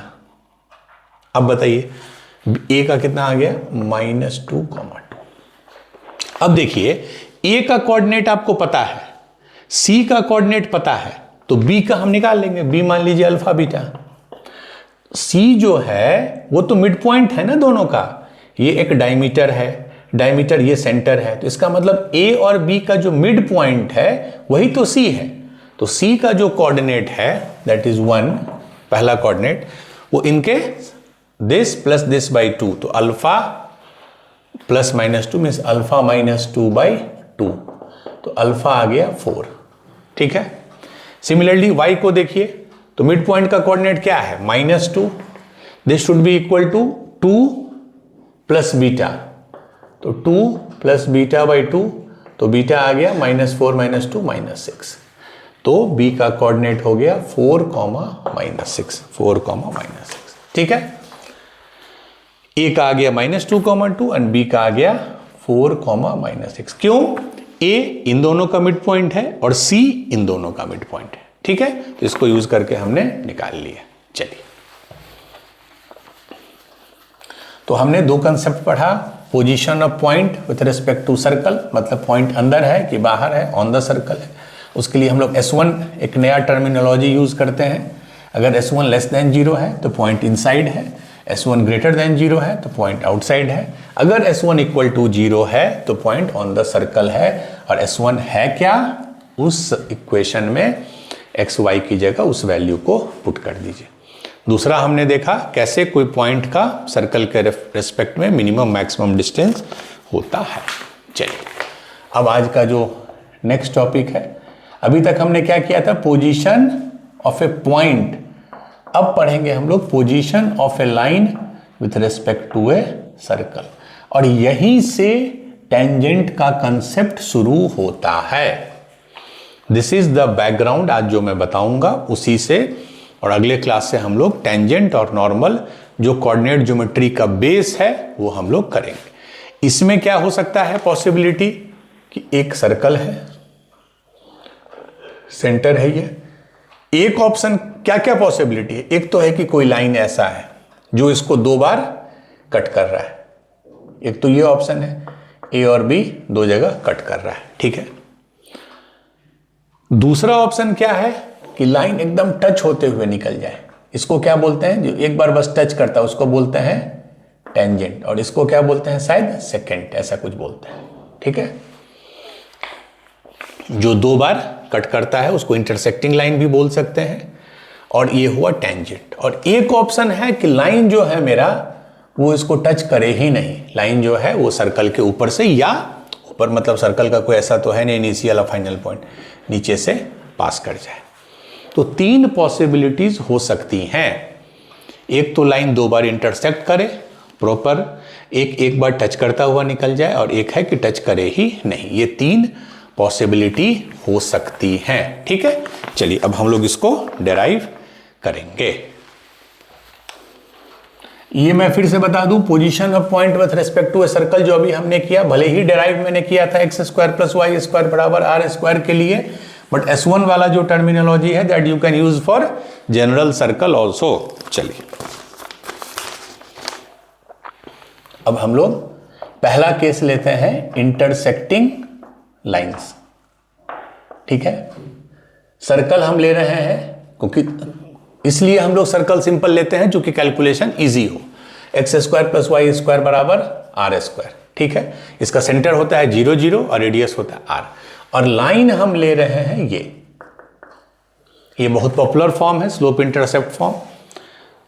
[SPEAKER 1] अब बताइए A का कितना आ गया -2,2। अब देखिए A का कोऑर्डिनेट आपको पता है, C का कोऑर्डिनेट पता है, तो B का हम निकाल लेंगे, B मान लीजिए अल्फा बीटा। C जो है वो तो मिड पॉइंट है ना दोनों का, ये एक डायमीटर है, डायमीटर ये सेंटर है, तो इसका मतलब A और B का जो मिड पॉइंट है वही तो C है। तो C का जो कोऑर्डिनेट है दैट इज 1, पहला कोऑर्डिनेट, वो इनके दिस प्लस दिस बाई 2, तो अल्फा प्लस -2 मीन्स अल्फा -2/2, तो अल्फा आ गया 4, ठीक है। सिमिलरली y को देखिए, तो मिड पॉइंट का कोऑर्डिनेट क्या है -2, this should be equal to 2 plus beta, तो 2 प्लस बीटा/2, तो बीटा आ गया -4 -2 -6, तो B का कोऑर्डिनेट हो गया 4, -6, 4, -6, ठीक है। A का आ गया -2,2 एंड B का आ गया 4, -6, क्यों, A इन दोनों का मिड पॉइंट है और C इन दोनों का मिड पॉइंट है, ठीक है, तो इसको यूज करके हमने निकाल लिया। चलिए तो हमने 2 कंसेप्ट पढ़ा, position of point with respect to circle, मतलब पॉइंट अंदर है कि बाहर है, ऑन द सर्कल है, उसके लिए हम लोग S1 एक नया टर्मिनोलॉजी यूज करते हैं, अगर S1 लेस देन 0 है तो पॉइंट इनसाइड है, S1 ग्रेटर देन 0 है तो पॉइंट आउटसाइड है। अगर S1 इक्वल टू 0 है तो पॉइंट ऑन द सर्कल है। और S1 है क्या, उस इक्वेशन में एक्स वाई की जगह उस वैल्यू को पुट कर दीजिए। दूसरा हमने देखा कैसे कोई पॉइंट का सर्कल के रेस्पेक्ट में मिनिमम मैक्सिमम डिस्टेंस होता है। चलिए अब आज का जो नेक्स्ट टॉपिक है, अभी तक हमने क्या किया था, पोजीशन ऑफ ए पॉइंट। अब पढ़ेंगे हम लोग position of a line with respect to a circle, और यहीं से टेंजेंट का कंसेप्ट शुरू होता है। दिस इज द बैकग्राउंड आज जो मैं बताऊंगा उसी से, और अगले क्लास से हम लोग टेंजेंट और नॉर्मल जो कोऑर्डिनेट ज्योमेट्री का बेस है वो हम लोग करेंगे। इसमें क्या हो सकता है पॉसिबिलिटी कि एक सर्कल है, सेंटर है ये। एक ऑप्शन, क्या क्या पॉसिबिलिटी है, एक तो है कि कोई लाइन ऐसा है जो इसको 2 बार कट कर रहा है, एक तो ये ऑप्शन है, ए और बी 2 जगह कट कर रहा है, ठीक है। दूसरा ऑप्शन क्या है कि लाइन एकदम टच होते हुए निकल जाए, इसको क्या बोलते हैं, जो एक बार बस टच करता है उसको बोलते हैं टेंजेंट, और इसको क्या बोलते हैं शायद सेकेंड, ऐसा कुछ बोलते हैं, ठीक है। जो 2 बार कट करता है उसको इंटरसेक्टिंग लाइन भी बोल सकते हैं, और ये हुआ टेंजेंट। और एक ऑप्शन है कि लाइन जो है मेरा वो इसको टच करे ही नहीं, लाइन जो है वो सर्कल के ऊपर से, या ऊपर मतलब सर्कल का कोई ऐसा तो है नहीं इनिशियल और फाइनल पॉइंट, नीचे से पास कर जाए। तो 3 पॉसिबिलिटीज हो सकती हैं। एक तो लाइन 2 बार इंटरसेक्ट करे प्रॉपर, एक बार टच करता हुआ निकल जाए, और एक है कि टच करे ही नहीं। ये 3 पॉसिबिलिटी हो सकती हैं, ठीक है। चलिए अब हम लोग इसको डेराइव करेंगे। ये मैं फिर से बता दूं, position of point with respect to a circle जो अभी हमने किया, भले ही डेराइव मैंने किया था x² + y² बराबर r² के लिए, बट S1 वाला जो टर्मिनोलॉजी है that you can use for general circle also. चलिए अब हम लोग पहला केस लेते हैं, इंटरसेक्टिंग लाइंस, ठीक है। सर्कल हम ले रहे हैं क्योंकि इसलिए हम लोग सर्कल सिंपल लेते हैं क्योंकि कैलकुलेशन इजी हो। x² + y² बराबर r², ठीक है। इसका सेंटर होता है 0 0 और रेडियस होता है r, और लाइन हम ले रहे हैं ये बहुत पॉपुलर फॉर्म है, स्लोप इंटरसेप्ट फॉर्म,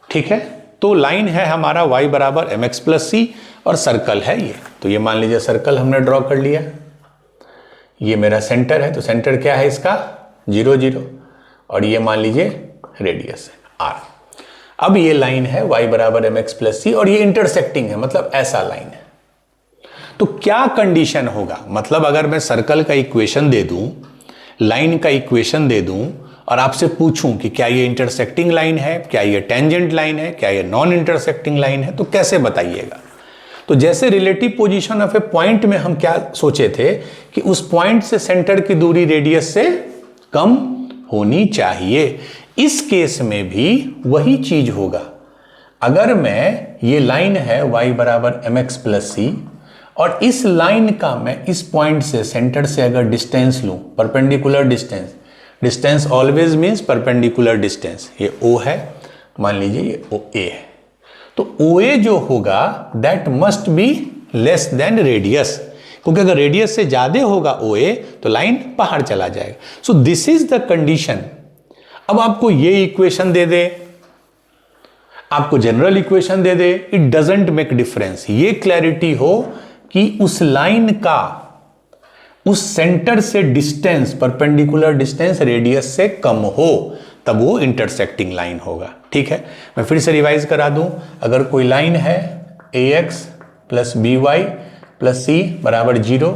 [SPEAKER 1] ठीक है। तो लाइन है हमारा y बराबर mx + c, और सर्कल है ये, तो ये मान लीजिए सर्कल हमने ड्रॉ कर लिया, ये मेरा सेंटर है, तो सेंटर क्या है इसका 0 0, और ये मान लीजिए रेडियस है r। अब ये लाइन है y बराबर mx + c, और ये इंटरसेक्टिंग है, मतलब ऐसा लाइन है। तो क्या कंडीशन होगा, मतलब अगर मैं सर्कल का इक्वेशन दे दूं, लाइन का इक्वेशन दे दूं, और आपसे पूछूं कि क्या ये इंटरसेक्टिंग लाइन है, क्या ये टेंजेंट लाइन है, क्या ये नॉन इंटरसेक्टिंग लाइन है, तो कैसे बताइएगा। तो जैसे relative position of A point में हम क्या सोचे थे कि उस पॉइंट से सेंटर की दूरी रेडियस से कम होनी चाहिए, इस केस में भी वही चीज होगा। अगर मैं, ये लाइन है y बराबर mx + c, और इस लाइन का मैं इस पॉइंट से सेंटर से अगर डिस्टेंस लूं, perpendicular distance, distance always means perpendicular distance, ये O है, मान लीजिए ये OA है, तो OA जो होगा that must be less then radius, क्योंकि अगर रेडियस से ज्यादा होगा OA तो लाइन बाहर चला जाएगा। सो दिस इज द कंडीशन। अब आपको ये इक्वेशन दे दे, आपको general equation they they, it doesn't make difference. ये क्लैरिटी हो कि उस लाइन का उस सेंटर से डिस्टेंस, परपेंडिकुलर डिस्टेंस रेडियस से कम हो, तब वो इंटरसेक्टिंग लाइन होगा, ठीक है। मैं फिर से रिवाइज करा दूं, अगर कोई लाइन है ax + by + c बराबर 0,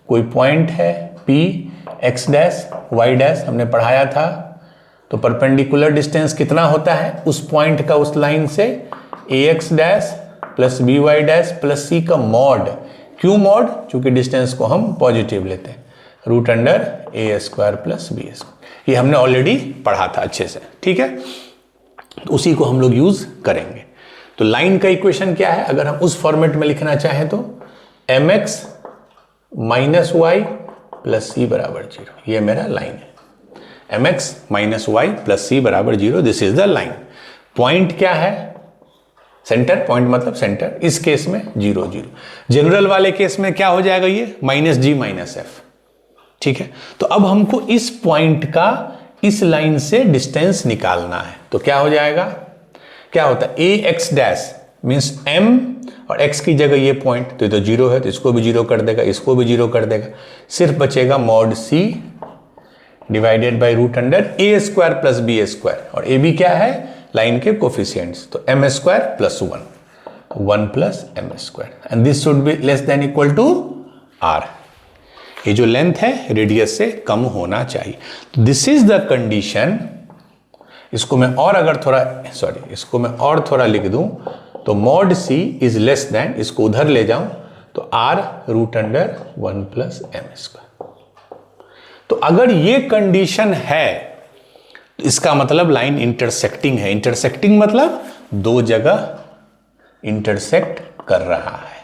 [SPEAKER 1] कोई पॉइंट है p x' y' हमने पढ़ाया था, तो परपेंडिकुलर डिस्टेंस कितना होता है उस पॉइंट का उस लाइन से, ax' + by' + c का मॉड। क्यों मॉड? क्योंकि डिस्टेंस को हम पॉजिटिव लेते हैं, √a² + b²। ये हमने ऑलरेडी पढ़ा था अच्छे से, ठीक है। तो उसी को हम लोग यूज करेंगे। तो लाइन का इक्वेशन क्या है, अगर हम उस फॉर्मेट में लिखना चाहें तो mx - y + c बराबर 0, ये मेरा लाइन है। mx minus y plus c बराबर 0, this is the line. Point क्या है? सेंटर, पॉइंट मतलब सेंटर, इस केस में 0 0। जनरल वाले केस में क्या हो जाएगा? ये माइनस जी माइनस एफ। ठीक है, तो अब हमको इस पॉइंट का इस लाइन से डिस्टेंस निकालना है। तो क्या हो जाएगा? क्या होता है? ए एक्स डैश मीन्स m और x की जगह ये पॉइंट, तो ये तो 0 है, तो इसको भी 0 कर देगा, इसको भी 0 कर देगा। सिर्फ बचेगा mod c divided by root under a square plus b square, और ए बी क्या है? लाइन के कोफिशिएंट्स, तो m square plus 1 plus m square, and this should be less than equal to r। ये जो लेंथ है रेडियस से कम होना चाहिए। तो दिस इज द कंडीशन। इसको मैं और अगर थोड़ा इसको मैं और थोड़ा लिख दूं तो mod c is less than, इसको उधर ले जाऊं तो r root under 1 plus m square. तो अगर ये कंडीशन है तो इसका मतलब लाइन इंटरसेक्टिंग है। इंटरसेक्टिंग मतलब दो जगह इंटरसेक्ट कर रहा है।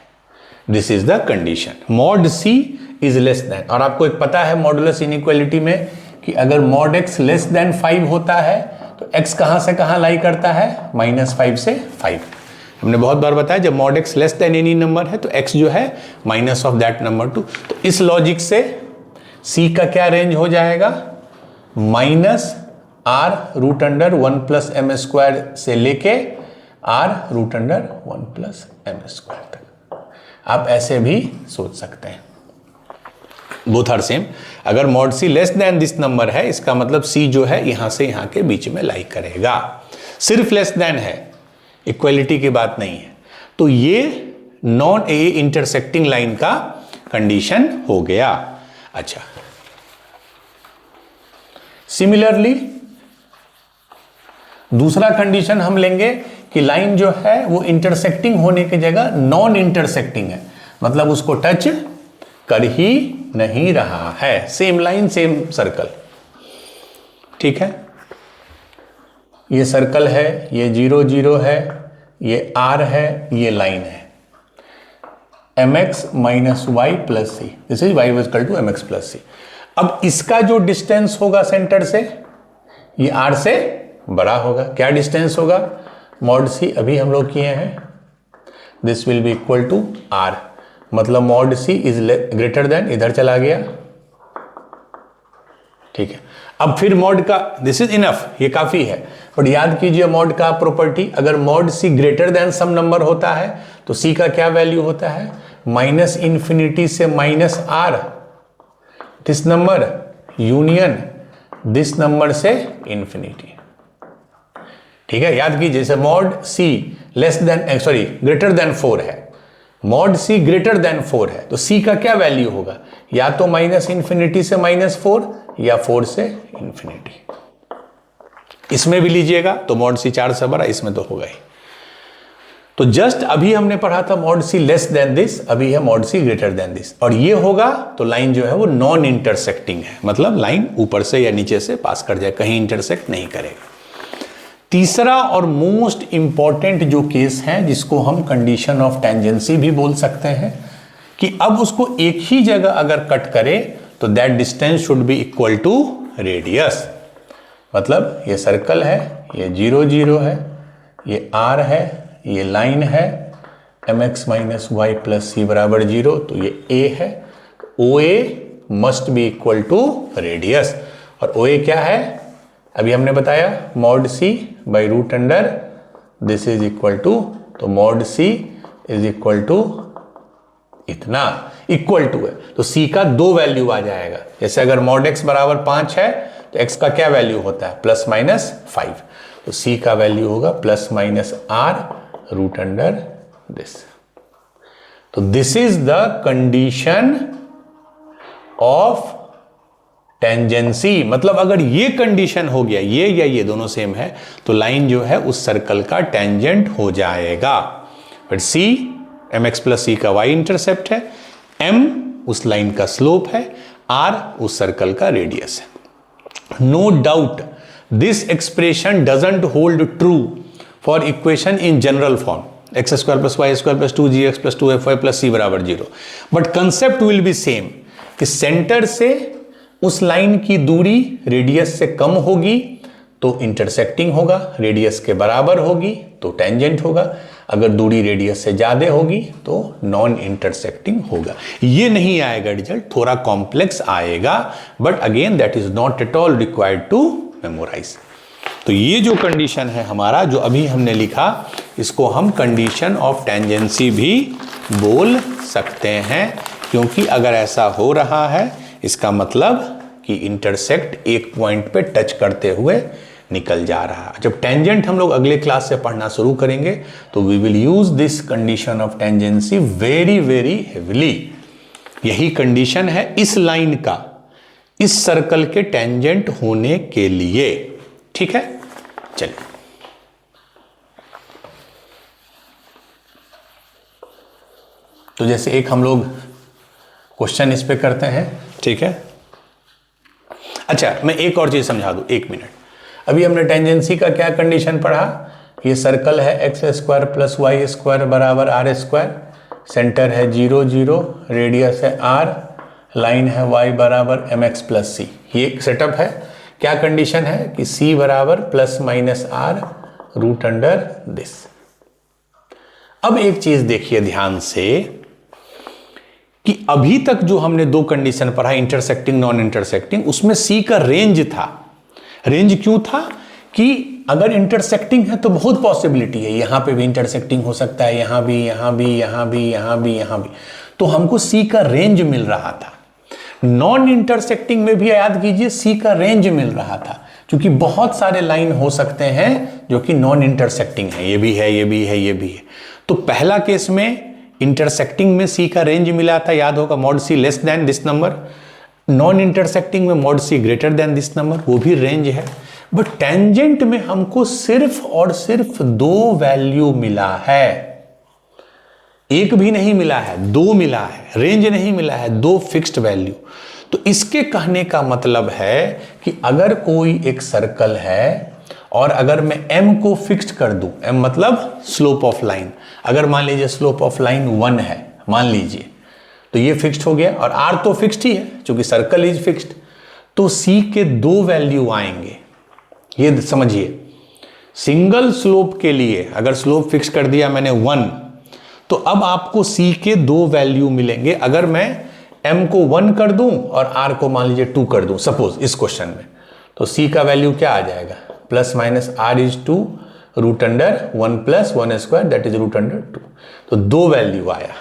[SPEAKER 1] This is the condition. Mod c is less then, और आपको एक पता है मॉडुलस इनइक्वालिटी में कि अगर मॉड x लेस देन 5 होता है तो x कहां से कहां लाई करता है? -5 से 5। हमने बहुत बार बताया जब mod x less than any number है तो x जो है माइनस ऑफ दैट नंबर 2। तो इस लॉजिक से c का क्या रेंज हो जाएगा? Minus r root under 1 plus m square से लेके r root under 1 plus m square तक। आप ऐसे भी सोच सकते हैं, बोथ आर सेम। अगर mod c less than this number है, इसका मतलब c जो है यहां से यहां के बीच में लाई करेगा। सिर्फ लेस देन है, इक्वलिटी की बात नहीं है। तो ये नॉन ए इंटरसेक्टिंग लाइन का कंडीशन हो गया। अच्छा, सिमिलरली दूसरा कंडीशन हम लेंगे कि लाइन जो है वो इंटरसेक्टिंग होने की जगह नॉन इंटरसेक्टिंग है, मतलब उसको टच कर ही नहीं रहा है। Same line same circle. ठीक है, ये सर्कल है, ये 0 0 है, ये r है, ये लाइन है mx minus y plus c, this is y equal to mx plus c. अब इसका जो डिस्टेंस होगा सेंटर से, ये r से बड़ा होगा। क्या डिस्टेंस होगा? मॉड c अभी हम लोग किए हैं, this will be equal to r, मतलब mod c is greater than, इधर चला गया। ठीक है, अब फिर मॉड का, दिस इज इनफ, ये काफी है। बट याद कीजिए मॉड का प्रॉपर्टी, अगर mod c greater then some number होता है तो c का क्या वैल्यू होता है? माइनस इंफिनिटी से minus r, this number union this number से इंफिनिटी। ठीक है, याद कीजिए जैसे mod c less then greater than 4 है, मॉड c ग्रेटर देन 4 है, तो c का क्या वैल्यू होगा? या तो माइनस इंफिनिटी से -4 या 4 से इंफिनिटी। इसमें भी लीजिएगा तो मॉड c 4 से बड़ा, इसमें तो होगा ही। तो जस्ट अभी हमने पढ़ा था mod c less than this, अभी है mod c greater than this, और ये होगा तो लाइन जो है वो नॉन इंटरसेक्टिंग है, मतलब लाइन ऊपर से या नीचे से पास कर जाए, कहीं इंटरसेक्ट नहीं करेगा। तीसरा और मोस्ट इंपॉर्टेंट जो केस है, जिसको हम कंडीशन ऑफ टेंजेंसी भी बोल सकते हैं, कि अब उसको एक ही जगह अगर कट करे तो that distance should be equal to radius. मतलब ये सर्कल है, ये 0 0 है, ये r है, ये लाइन है mx minus y plus c बराबर 0, तो ये a है। OA must be equal to radius, और OA क्या है? अभी हमने बताया mod c by root under this is equal to, तो mod c is equal to इतना, इक्वल टू है तो c का 2 वैल्यू आ जाएगा। जैसे अगर मॉड x बराबर 5 है तो x का क्या वैल्यू होता है? +-5, तो c का वैल्यू होगा +-r रूट अंडर दिस। तो this is the condition of tangency. मतलब अगर ये कंडीशन हो गया, ये या ये दोनों सेम है, तो लाइन जो है उस सर्कल का टेंजेंट हो जाएगा। But c mx plus c का y इंटरसेप्ट है, m उस लाइन का स्लोप है, r उस सर्कल का रेडियस है। No doubt this expression doesn't hold true for equation in general form, x² + y² + 2gx + 2fy + c बराबर 0, but concept will be same कि सेंटर से उस लाइन की दूरी रेडियस से कम होगी तो इंटरसेक्टिंग होगा, रेडियस के बराबर होगी तो टेंजेंट होगा, अगर दूरी रेडियस से ज़्यादा होगी तो नॉन इंटरसेक्टिंग होगा। ये नहीं आएगा रिजल्ट, थोड़ा कॉम्प्लेक्स आएगा, but again that is not at all required to memorise. तो ये जो कंडीशन है हमारा, जो अभी हमने लिखा, इसको हम कंडीशन ऑफ टेंजेंसी भी बोल सकते हैं, क्योंकि अगर ऐसा हो रहा है इसका मतलब कि इंटरसेक्ट एक पॉइंट पे टच करते हुए निकल जा रहा है। जब टेंजेंट हम लोग अगले क्लास से पढ़ना शुरू करेंगे तो we will use this condition of tangency very very heavily. यही कंडीशन है इस लाइन का इस सर्कल के टेंजेंट होने के लिए। ठीक है, चलिए तो जैसे एक हम लोग क्वेश्चन इस पे करते हैं। ठीक है, अच्छा मैं एक और चीज समझा दूं, एक मिनट। अभी हमने टेंजेंसी का क्या कंडीशन पढ़ा, ये सर्कल है x square plus y square बराबर आर स्क्वायर, सेंटर है 0 0, रेडियस है r, लाइन है y बराबर एम एक्स प्लस सी। ये एक सेटअप है। क्या कंडीशन है कि c बराबर plus minus r root under this. अब एक चीज देखिए ध्यान से कि अभी तक जो हमने दो कंडीशन पढ़ा, इंटरसेक्टिंग नॉन इंटरसेक्टिंग, उसमें c का रेंज था। रेंज क्यों था कि अगर इंटरसेक्टिंग है तो बहुत पॉसिबिलिटी है, यहां पे भी इंटरसेक्टिंग हो सकता है, यहां भी, यहां भी, यहां भी, यहां भी, यहां भी, तो हमको c का रेंज मिल रहा था। नॉन इंटरसेक्टिंग में भी याद कीजिए c का रेंज मिल रहा था, क्योंकि बहुत सारे लाइन हो सकते हैं जो कि नॉन इंटरसेक्टिंग है, ये भी है, ये भी है, ये भी है। तो पहला केस में इंटरसेक्टिंग में c का रेंज मिला था, याद होगा, mod c less than this number. Non intersecting में mod c greater than this number, वो भी रेंज है। बट टेंजेंट में हमको सिर्फ और सिर्फ दो वैल्यू मिला है, एक भी नहीं मिला है, दो मिला है। रेंज नहीं मिला है, दो फिक्स्ड वैल्यू। तो इसके कहने का मतलब है कि अगर कोई एक सर्कल है और अगर मैं m को फिक्स्ड कर दूं, m मतलब स्लोप ऑफ लाइन, अगर मान लीजिए स्लोप ऑफ लाइन 1 है मान लीजिए, तो ये फिक्स्ड हो गया, और r तो फिक्स्ड ही है क्योंकि सर्कल इज फिक्स्ड, तो c के दो वैल्यू आएंगे। ये समझिए, सिंगल स्लोप के लिए अगर स्लोप फिक्स कर दिया मैंने 1, तो अब आपको c के दो वैल्यू मिलेंगे। अगर मैं m को 1 कर दूं और r को मान लीजिए 2 कर दूं सपोज इस क्वेश्चन में, तो c का वैल्यू क्या आ जाएगा, plus minus r is 2 root under 1 plus 1 square that is root under 2। तो दो वैल्यू आया,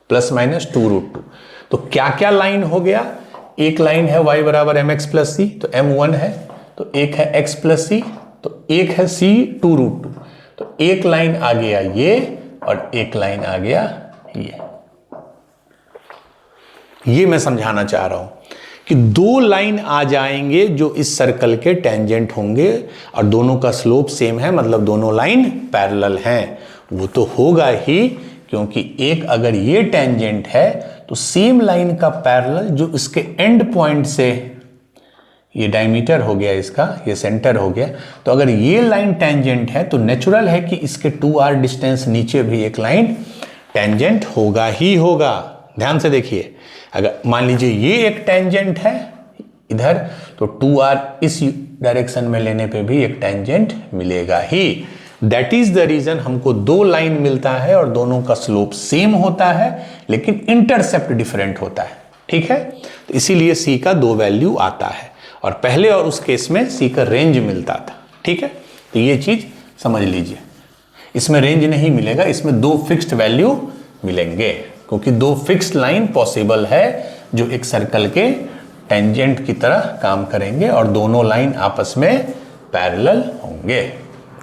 [SPEAKER 1] प्लस माइनस 2 रूट 2। तो क्या क्या लाइन हो गया, एक लाइन है y बराबर एम एक्स प्लस सी, तो m1 है, तो एक है x प्लस सी, तो एक है c 2 रूट 2। तो एक लाइन आ गया ये और एक लाइन आ गया ये मैं समझाना चाह रहा हूं कि दो लाइन आ जाएंगे जो इस सर्कल के टेंजेंट होंगे और दोनों का स्लोप सेम है, मतलब दोनों लाइन पैरेलल हैं। वो तो होगा ही, क्योंकि एक अगर ये टेंजेंट है तो सेम लाइन का पैरेलल जो इसके एंड पॉइंट से, ये डायमीटर हो गया इसका, ये सेंटर हो गया, तो अगर ये लाइन टेंजेंट है तो नेचुरल है कि इसके 2r डिस्टेंस नीचे भी एक लाइन टेंजेंट होगा ही होगा। ध्यान से देखिए, अगर मान लीजिए ये एक टेंजेंट है इधर, तो 2r इस डायरेक्शन में लेने पे भी एक टेंजेंट मिलेगा ही। दैट इज द रीजन हमको दो लाइन मिलता है और दोनों का स्लोप सेम होता है लेकिन इंटरसेप्ट डिफरेंट होता है। ठीक है, तो इसीलिए c का दो वैल्यू आता है, और पहले और उस केस में c का रेंज मिलता था। ठीक है, तो ये चीज समझ लीजिए, इसमें रेंज नहीं मिलेगा, इसमें दो फिक्स्ड वैल्यू मिलेंगे, क्योंकि दो फिक्स्ड लाइन पॉसिबल है जो एक सर्कल के टेंजेंट की तरह काम करेंगे और दोनों लाइन आपस में पैरेलल होंगे।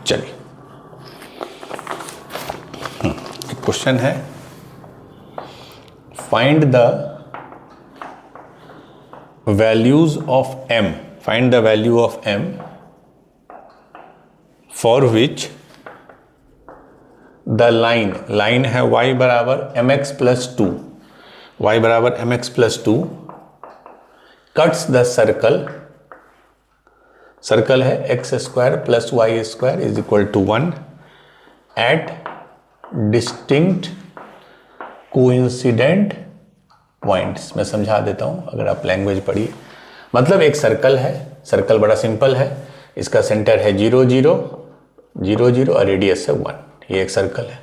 [SPEAKER 1] चलिए क्वेश्चन है, find the values of m, find the value of m for which the line है y बराबर mx प्लस 2, y बराबर mx plus 2 cuts the circle है x square plus y square is equal to 1 at distinct coincident points. मैं समझा देता हूं, अगर आप लैंग्वेज पढ़िए, मतलब एक सर्कल है, सर्कल बड़ा सिंपल है, इसका सेंटर है 0 0 0 0 और रेडियस है 1, ये एक सर्कल है।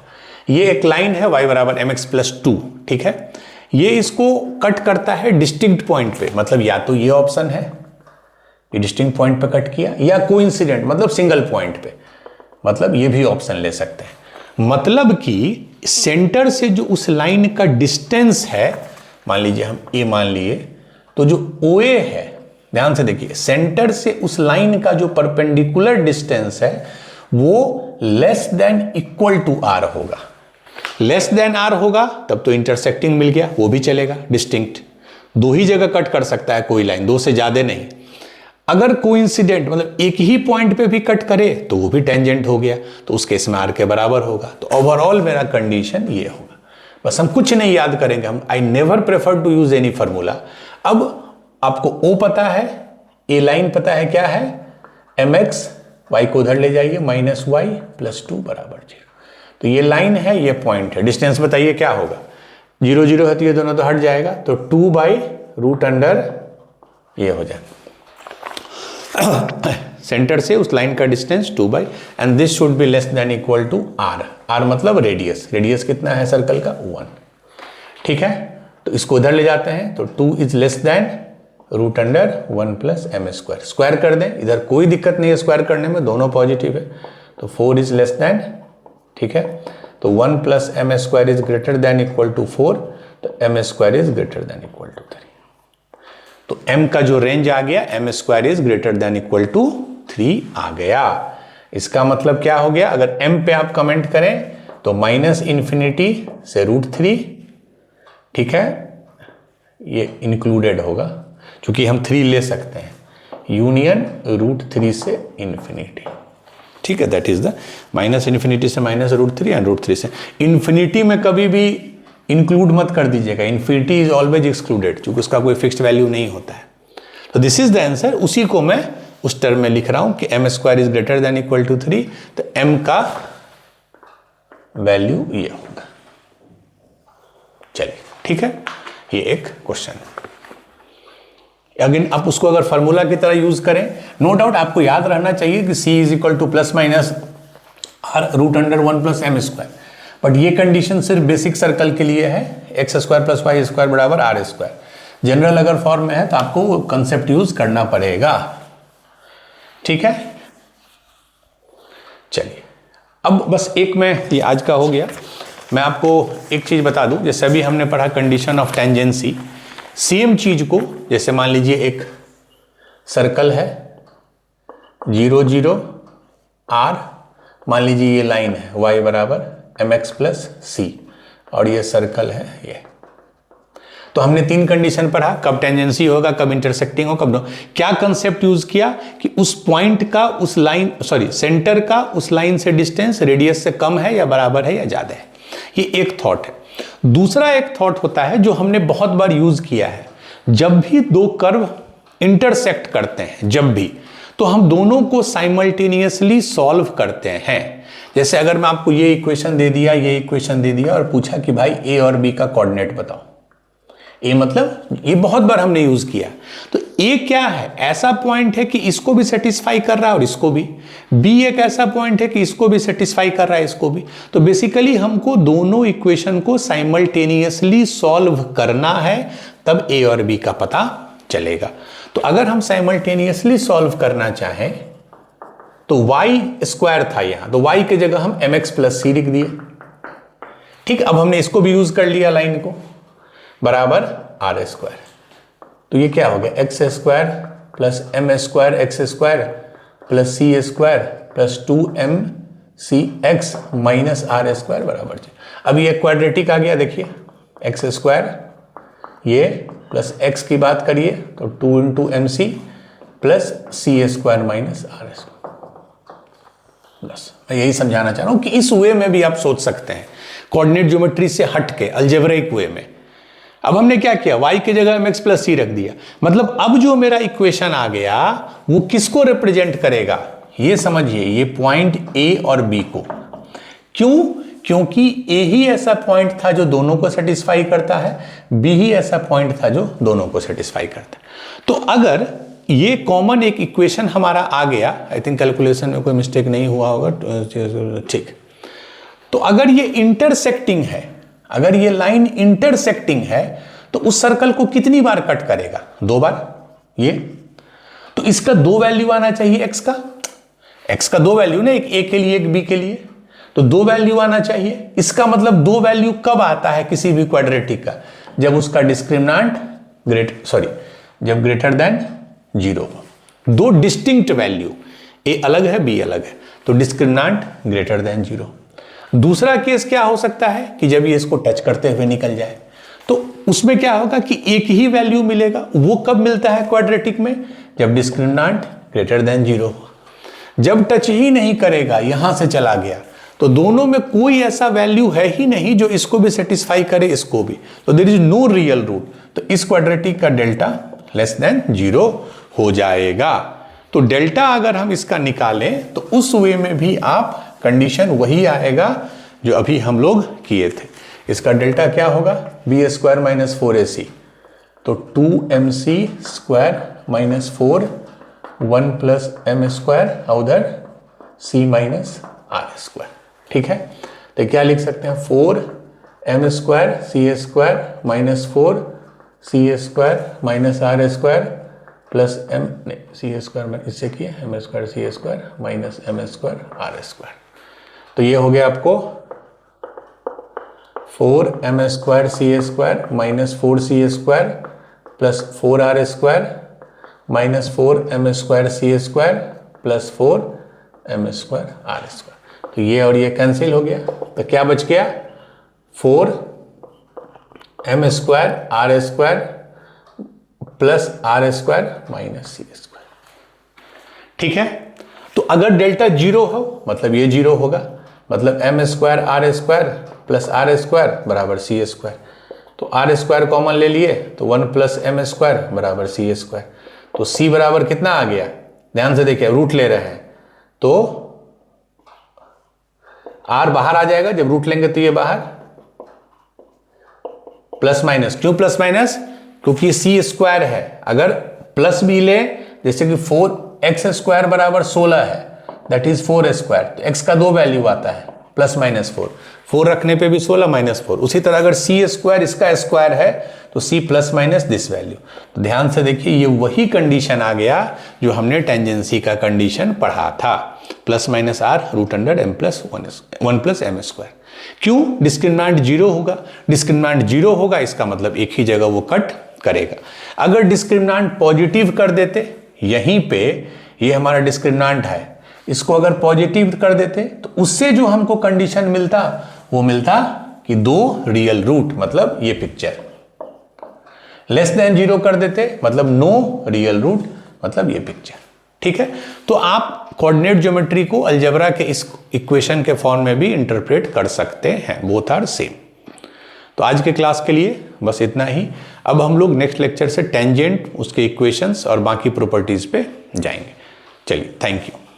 [SPEAKER 1] ये एक लाइन है y बराबर mx प्लस 2, ठीक है। ये इसको कट करता है डिस्टिंक्ट पॉइंट पे, मतलब या तो ये ऑप्शन है, ये डिस्टिंक्ट पॉइंट पे कट किया, या कोइंसिडेंट मतलब सिंगल पॉइंट पे, मतलब ये भी ऑप्शन ले सकते हैं। मतलब कि सेंटर से जो उस लाइन का डिस्टेंस है, मान लीजिए हम ए मान लिए, तो जो OA है, ध्यान से देखिए, सेंटर से उस लाइन का जो परपेंडिकुलर डिस्टेंस है वो less than equal to r होगा। लेस देन r होगा तब तो इंटरसेक्टिंग मिल गया, वो भी चलेगा। डिस्टिंक्ट दो ही जगह कट कर सकता है कोई लाइन, दो से ज्यादा नहीं। अगर कोइंसिडेंट मतलब एक ही पॉइंट पे भी कट करे तो वो भी टेंजेंट हो गया, तो उस केस में r के बराबर होगा। तो ओवरऑल मेरा कंडीशन ये होगा। बस हम कुछ नहीं याद करेंगे, हम I never prefer to use any formula. अब आपको O पता है, A लाइन पता है क्या है, mx, y को उधर ले जाइए, माइनस y प्लस 2 बराबर 0। तो ये लाइन है, ये पॉइंट है। डिस्टेंस बताइए क्या होगा, 0 0 है तो ये दोनों तो हट जाएगा, तो 2/√अंडर ये हो जाएगा। सेंटर से उस लाइन का distance 2 and this should be less than equal to r। r मतलब रेडियस, रेडियस कितना है सर्कल का, 1, ठीक है। तो इसको उधर ले जाते हैं, तो 2 is less then √1 plus m square. Square कर दें, इधर कोई दिक्कत नहीं है स्क्वायर करने में, दोनों पॉजिटिव है, तो 4 इज लेस देन, ठीक है। तो 1 plus m square is greater than equal to 4, तो m square is greater than equal to 3। तो m का जो रेंज आ गया, m square is greater than equal to 3 आ गया। इसका मतलब क्या हो गया, अगर m पे आप कमेंट करें तो -∞ से √3, ठीक है, ये इंक्लूडेड होगा क्योंकि हम 3 ले सकते हैं, यूनियन √3 से इन्फिनिटी, ठीक है। दैट इज द -∞ से -√3 एंड √3 से इन्फिनिटी में कभी भी इंक्लूड मत कर दीजिएगा, इन्फिनिटी इज ऑलवेज एक्सक्लूडेड, क्योंकि उसका कोई फिक्स्ड वैल्यू नहीं होता है। तो दिस इज द आंसर। उसी को मैं उस टर्म में लिख रहा हूं कि m square is greater than equal to 3, तो m का वैल्यू ये होगा। चलिए, ठीक है, ये एक क्वेश्चन है। अगेन आप उसको अगर फार्मूला की तरह यूज करें, नो डाउट आपको याद रहना चाहिए कि c is equal two plus minus √1 plus m square, but ये कंडीशन सिर्फ बेसिक सर्कल के लिए है, x square plus y square बराबर r स्क्वायर। जनरल अगर फॉर्म में है तो आपको वो कंसेप्ट यूज करना पड़ेगा, ठीक है। चलिए, अब बस एक में ये आज का हो गया। मैं आपको एक चीज बता दूं, जैसे अभी हमने पढ़ा कंडीशन ऑफ टेंजेंसी, सेम चीज को, जैसे मान लीजिए एक सर्कल है 0 0 r, मान लीजिए ये लाइन है y बराबर mx प्लस c, और ये सर्कल है ये। तो हमने 3 कंडीशन पढ़ा, कब टेंजेंसी होगा, कब इंटरसेक्टिंग होगा, कब नो। क्या कंसेप्ट यूज किया कि उस पॉइंट का उस लाइन, सॉरी सेंटर का उस लाइन से डिस्टेंस रेडियस से कम है या बराबर है या ज्यादा है। ये एक थॉट है। दूसरा एक थॉट होता है जो हमने बहुत बार यूज किया है, जब भी दो कर्व इंटरसेक्ट करते हैं, जब भी, तो हम दोनों को साइमल्टेनियसली सॉल्व करते हैं। जैसे अगर मैं आपको ये इक्वेशन दे दिया, ये इक्वेशन दे दिया और पूछा कि भाई ए और बी का कोऑर्डिनेट बताओ, ए मतलब, ये बहुत बार हमने यूज किया। तो ए क्या है, ऐसा पॉइंट है कि इसको भी सेटिस्फाई कर रहा है और इसको भी। बी एक ऐसा पॉइंट है कि इसको भी सेटिस्फाई कर रहा है, इसको भी। तो बेसिकली हमको दोनों इक्वेशन को साइमल्टेनियसली सॉल्व करना है, तब ए और बी का पता चलेगा। तो अगर हम साइमल्टेनियसली सॉल्व करना चाहें तो y स्क्वायर था यहां, तो y की जगह हम mx प्लस c लिख दिए, ठीक। अब हमने इसको भी यूज कर लिया, लाइन को, बराबर r स्क्वायर। तो ये क्या हो गया, x square plus m square x square plus c square plus 2mcx minus r square बराबर 0। अब ये क्वाड्रेटिक आ गया, देखिए x स्क्वायर ये प्लस x की बात करिए तो 2 × mc plus c square minus r square. बस मैं यही समझाना चाह रहा हूं कि इस वे में भी आप सोच सकते हैं, कोऑर्डिनेट ज्योमेट्री से हट के, अलजेब्रिक वे में। अब हमने क्या किया, y की जगह mx प्लस c रख दिया, मतलब अब जो मेरा इक्वेशन आ गया वो किसको रिप्रेजेंट करेगा, ये समझिए, ये पॉइंट a और b को। क्यों क्योंकि ए ही ऐसा पॉइंट था जो दोनों को सेटिस्फाई करता है, बी ही ऐसा पॉइंट था जो दोनों को सेटिस्फाई करता है। तो अगर ये कॉमन एक इक्वेशन हमारा आ गया, आई थिंक कैलकुलेशन में कोई मिस्टेक नहीं हुआ होगा, ठीक। तो अगर ये इंटरसेक्टिंग है, अगर ये लाइन इंटरसेक्टिंग है तो उस सर्कल को कितनी बार कट करेगा? 2 बार। ये तो इसका 2 वैल्यू आना चाहिए एक्स का 2 वैल्यू ना, एक ए के लिए एक बी के लिए, तो 2 वैल्यू आना चाहिए। इसका मतलब 2 वैल्यू कब आता है किसी भी क्वाड्रेटिक का? जब उसका डिस्क्रिमिनेंट जब ग्रेटर देन 0 हो। 2 डिस्टिंक्ट वैल्यू, ए अलग है बी अलग है, तो डिस्क्रिमिनेंट ग्रेटर देन 0। दूसरा केस क्या हो सकता है कि जब ये इसको टच करते हुए निकल जाए, तो उसमें क्या होगा कि एक ही वैल्यू मिलेगा। वो कब मिलता है क्वाड्रेटिक में? जब डिस्क्रिमिनेंट ग्रेटर देन 0 हो। जब टच ही नहीं करेगा, यहां से चला गया, तो दोनों में कोई ऐसा वैल्यू है ही नहीं जो इसको भी सेटिस्फाई करे, इसको भी, तो there is no real root. तो इस क्वाड्रेटिक का डेल्टा लेस देन 0 हो जाएगा। तो डेल्टा अगर हम इसका निकालें तो उस वे में भी आप कंडीशन वही आएगा जो अभी हम लोग किए थे। इसका डेल्टा क्या होगा? b² माइनस 4ac, तो 2mc² माइनस 4 1 प्लस m², उधर c माइनस r²। ठीक है, तो क्या लिख सकते हैं? 4m² c² minus 4 c² minus r² plus m, नहीं c² इससे किए m² c² minus m² r²। तो ये हो गया आपको 4m² c² minus 4c² plus 4r² minus 4m² c² plus 4m² r²। तो ये और ये कैंसिल हो गया, तो क्या बच गया? 4m² r² plus r² minus c²। ठीक है, तो अगर डेल्टा 0 हो मतलब ये 0 होगा, मतलब m² r² प्लस r² बराबर c²। तो r² कॉमन ले लिए तो 1 प्लस m² बराबर c²। तो c बराबर कितना आ गया? ध्यान से देखिए, रूट ले रहे हैं तो r बाहर आ जाएगा, जब रूट लेंगे तो ये बाहर, प्लस माइनस। क्यों प्लस माइनस? क्योंकि c² है। अगर प्लस भी ले, जैसे कि 4x² बराबर 16 है, दैट इज 4² तो x का 2 वैल्यू आता है, प्लस माइनस 4 रखने पे भी 16 माइनस 4। उसी तरह अगर c² इसका स्क्वायर है तो c plus minus this value. तो ध्यान से देखिए, ये वही कंडीशन आ गया जो हमने टेंजेंसी का कंडीशन पढ़ा था, plus minus r root under m plus 1 plus m²। क्यों? डिस्क्रिमिनेंट 0 होगा। डिस्क्रिमिनेंट 0 होगा इसका मतलब एक ही जगह वो कट करेगा। अगर डिस्क्रिमिनेंट पॉजिटिव कर देते, यहीं पे ये हमारा डिस्क्रिमिनेंट है, इसको अगर पॉजिटिव कर देते तो उससे जो हमको कंडीशन मिलता वो मिलता कि 2 रियल रूट, मतलब ये पिक्चर। लेस देन 0 कर देते मतलब नो रियल रूट, मतलब ये पिक्चर। ठीक है, तो आप कोऑर्डिनेट ज्योमेट्री को अलजेब्रा के इस इक्वेशन के फॉर्म में भी इंटरप्रेट कर सकते हैं, बोथ आर सेम। तो आज के क्लास के लिए बस इतना ही। अब हम लोग नेक्स्ट लेक्चर से टेंजेंट, उसके इक्वेशंस और बाकी प्रॉपर्टीज पे जाएंगे। चलिए, थैंक यू।